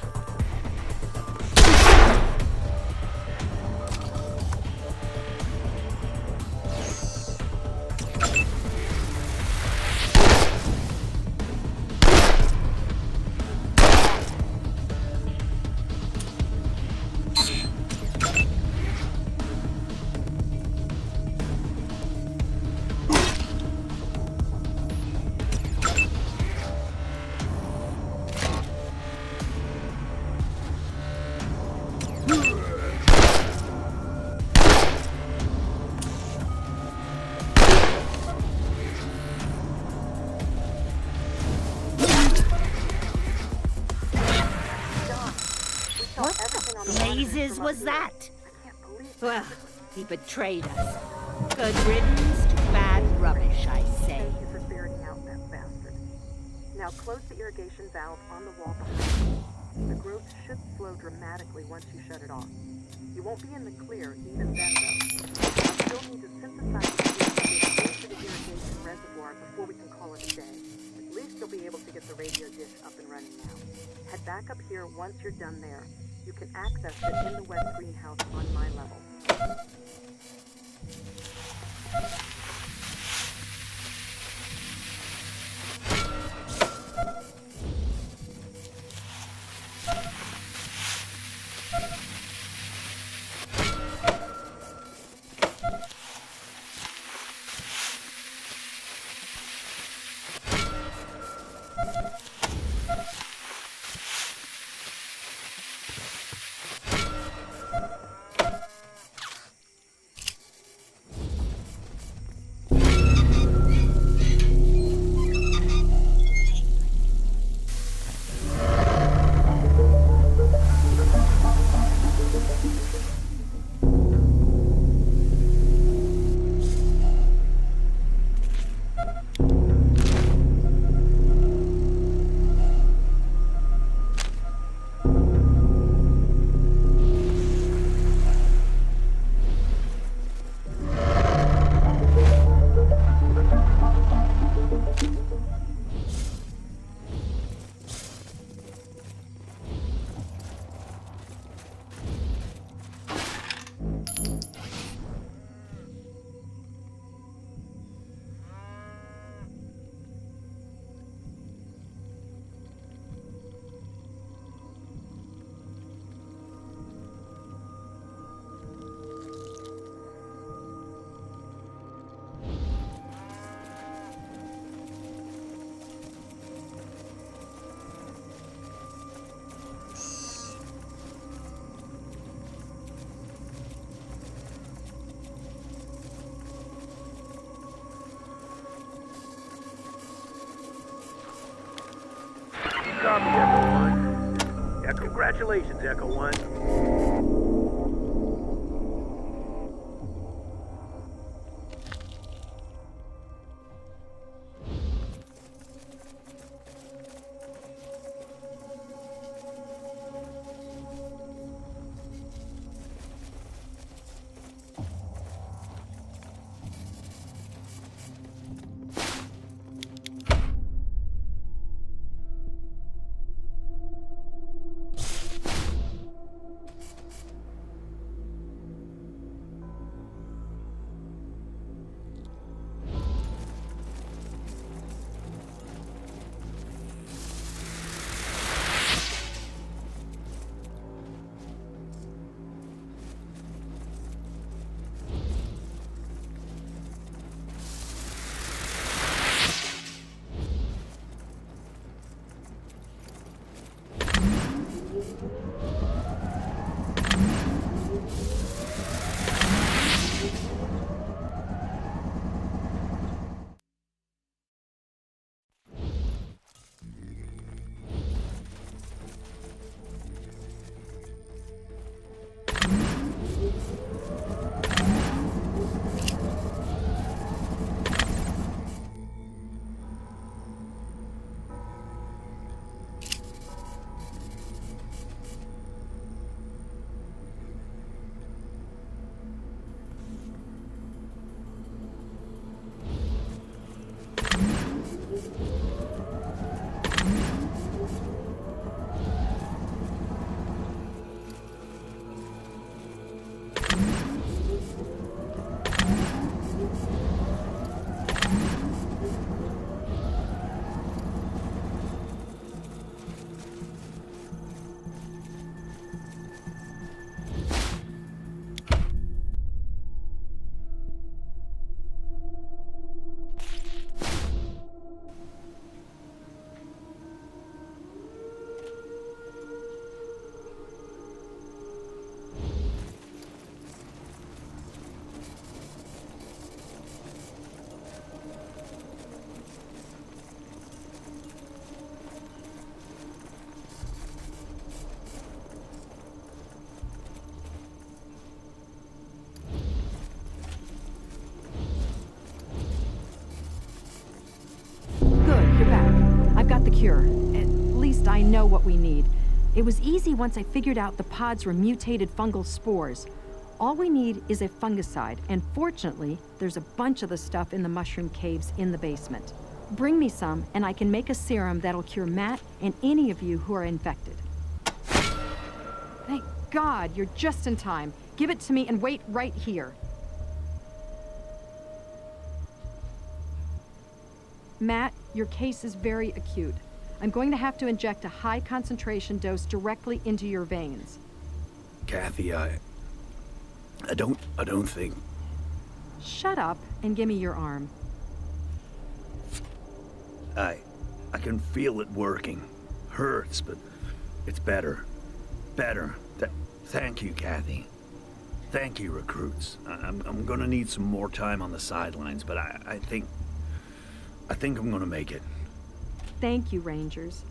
Blazes was that? Well, he betrayed us. Good riddance to bad rubbish, I say. Thank you for ferreting out that bastard. Now close the irrigation valve on the wall behind you. The growth should slow dramatically once you shut it off. You won't be in the clear even then, though. You'll still need to synthesize the fuel into the irrigation reservoir before we can call it a day. At least you'll be able to get the radio dish up and running now. Head back up here once you're done there. You can access it in the west greenhouse on my level. Copy, Echo 1. Yeah, congratulations, Echo 1. It was easy once I figured out the pods were mutated fungal spores. All we need is a fungicide, and fortunately, there's a bunch of the stuff in the mushroom caves in the basement. Bring me some, and I can make a serum that'll cure Matt and any of you who are infected. Thank God, you're just in time. Give it to me and wait right here. Matt, your case is very acute. I'm going to have to inject a high concentration dose directly into your veins. Kathy, I don't think... Shut up and give me your arm. I can feel it working. Hurts, but it's better. Better. Thank you, Kathy. Thank you, recruits. I'm gonna need some more time on the sidelines, but I think I'm gonna make it. Thank you, Rangers.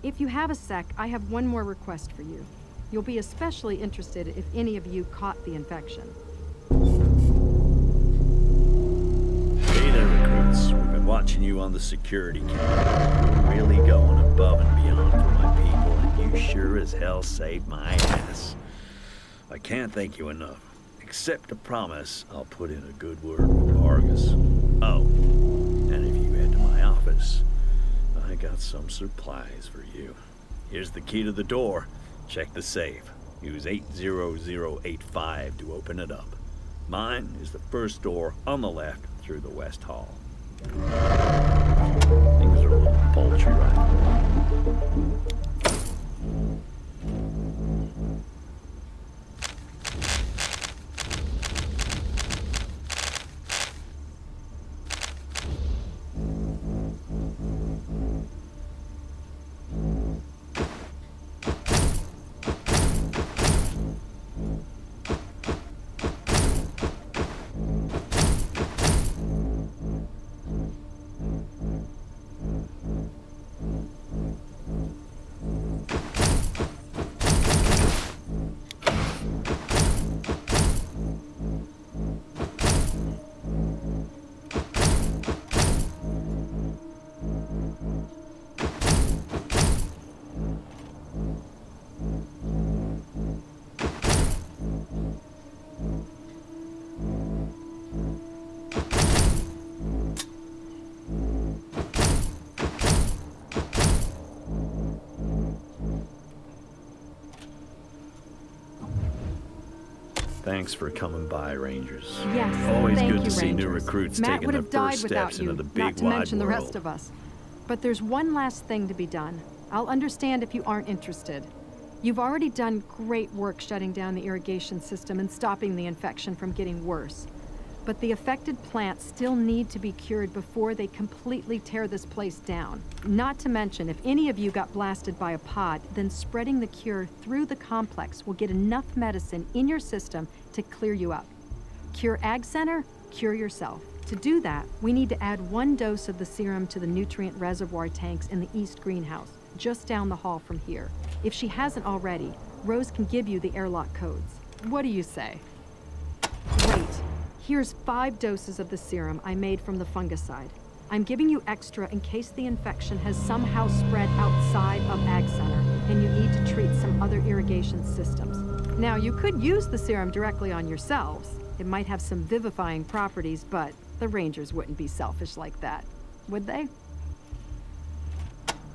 If you have a sec, I have one more request for you. You'll be especially interested if any of you caught the infection. Hey there, recruits. We've been watching you on the security camera. You're really going above and beyond for my people, and you sure as hell saved my ass. I can't thank you enough. Except to promise I'll put in a good word with Argus. Oh, and if you head to my office, I got some supplies for you. Here's the key to the door. Check the safe. Use 80085 to open it up. Mine is the first door on the left through the West Hall. Things are a little paltry right now. Thanks for coming by, Rangers. Yes, Always thank good you, to see new Rangers. recruits Matt taking would their have died first without steps you, into the big not to wide mention the world. rest of us. But there's one last thing to be done. I'll understand if you aren't interested. You've already done great work shutting down the irrigation system and stopping the infection from getting worse. But the affected plants still need to be cured before they completely tear this place down. Not to mention, if any of you got blasted by a pod, then spreading the cure through the complex will get enough medicine in your system to clear you up. Cure Ag Center, cure yourself. To do that, we need to add 1 dose of the serum to the nutrient reservoir tanks in the east greenhouse, just down the hall from here. If she hasn't already, Rose can give you the airlock codes. What do you say? Great. Here's 5 doses of the serum I made from the fungicide. I'm giving you extra in case the infection has somehow spread outside of Ag Center and you need to treat some other irrigation systems. Now, you could use the serum directly on yourselves. It might have some vivifying properties, but the Rangers wouldn't be selfish like that, would they?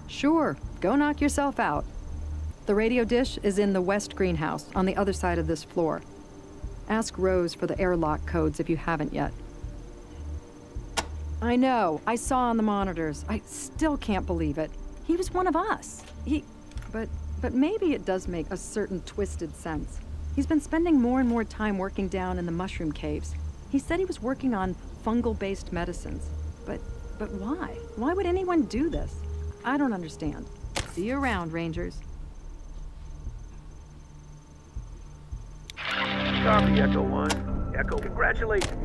Sure, go knock yourself out. The radio dish is in the west greenhouse on the other side of this floor. Ask Rose for the airlock codes if you haven't yet. I know, I saw on the monitors. I still can't believe it. He was one of us. But maybe it does make a certain twisted sense. He's been spending more and more time working down in the mushroom caves. He said he was working on fungal-based medicines. But why? Why would anyone do this? I don't understand. See you around, Rangers. Copy, Echo 1. Echo, congratulations.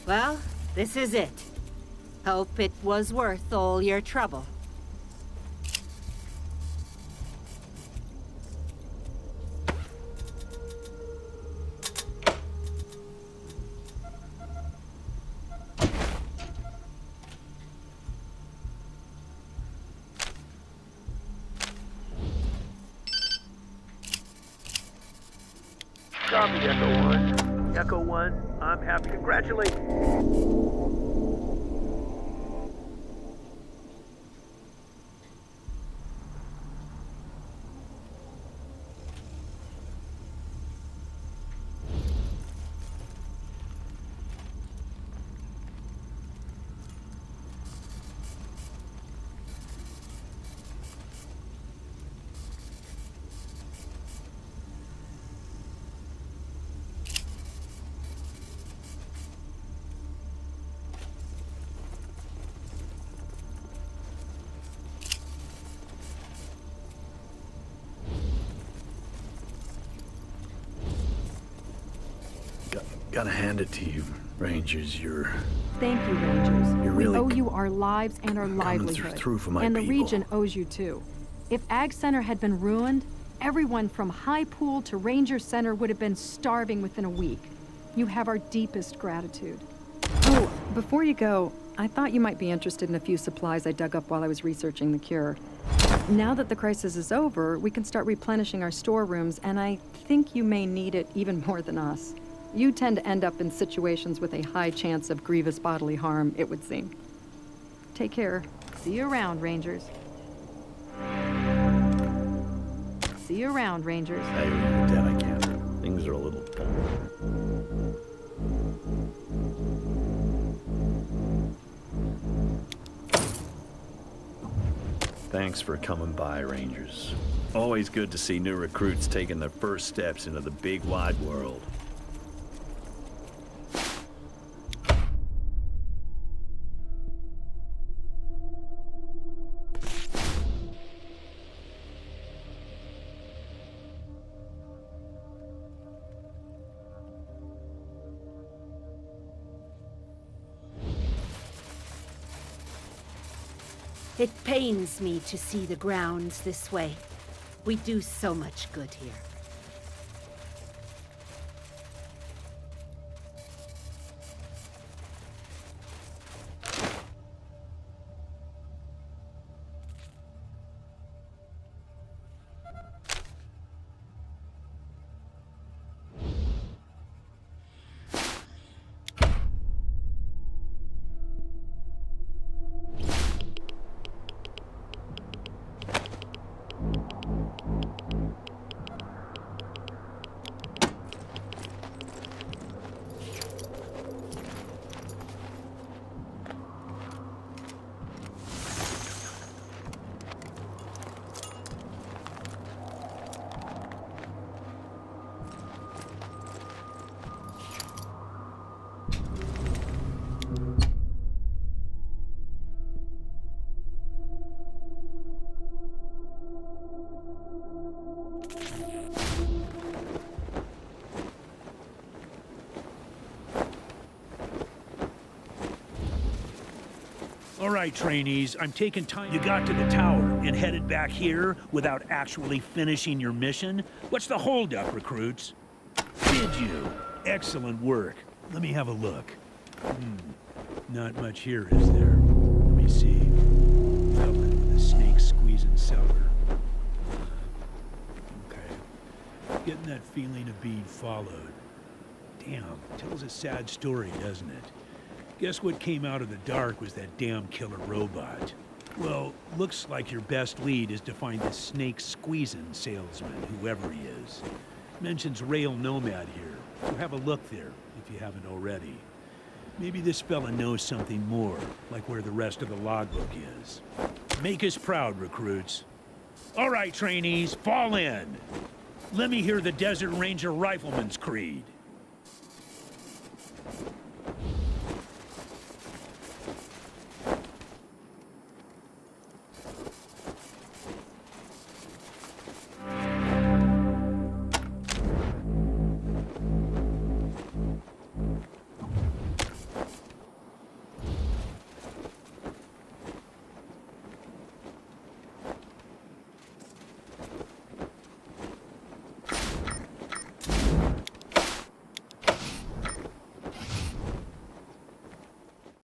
Well, this is it. Hope it was worth all your trouble. Copy, Echo 1. Echo 1, I'm happy. Congratulations. Gotta hand it to you, Rangers. Thank you, Rangers. You're really we owe you our lives and our livelihood. through for my and the people. region owes you too. If Ag Center had been ruined, everyone from High Pool to Ranger Center would have been starving within a week. You have our deepest gratitude. Oh, before you go, I thought you might be interested in a few supplies I dug up while I was researching the cure. Now that the crisis is over, we can start replenishing our storerooms, and I think you may need it even more than us. You tend to end up in situations with a high chance of grievous bodily harm, it would seem. Take care. See you around, Rangers. See you around, Rangers. Hey, you're dead, I can't. Things are a little... Thanks for coming by, Rangers. Always good to see new recruits taking their first steps into the big wide world. It pains me to see the grounds this way. We do so much good here. All right, trainees, I'm taking time. You got to the tower and headed back here without actually finishing your mission? What's the holdup, recruits? Did you? Excellent work. Let me have a look. Not much here, is there? Let me see. Felon with a snake squeezing cellar. Okay. Getting that feeling of being followed. Damn, tells a sad story, doesn't it? Guess what came out of the dark was that damn killer robot. Well, looks like your best lead is to find this snake-squeezing salesman, whoever he is. Mentions Rail Nomad here, so have a look there, if you haven't already. Maybe this fella knows something more, like where the rest of the logbook is. Make us proud, recruits. All right, trainees, fall in. Let me hear the Desert Ranger Rifleman's creed.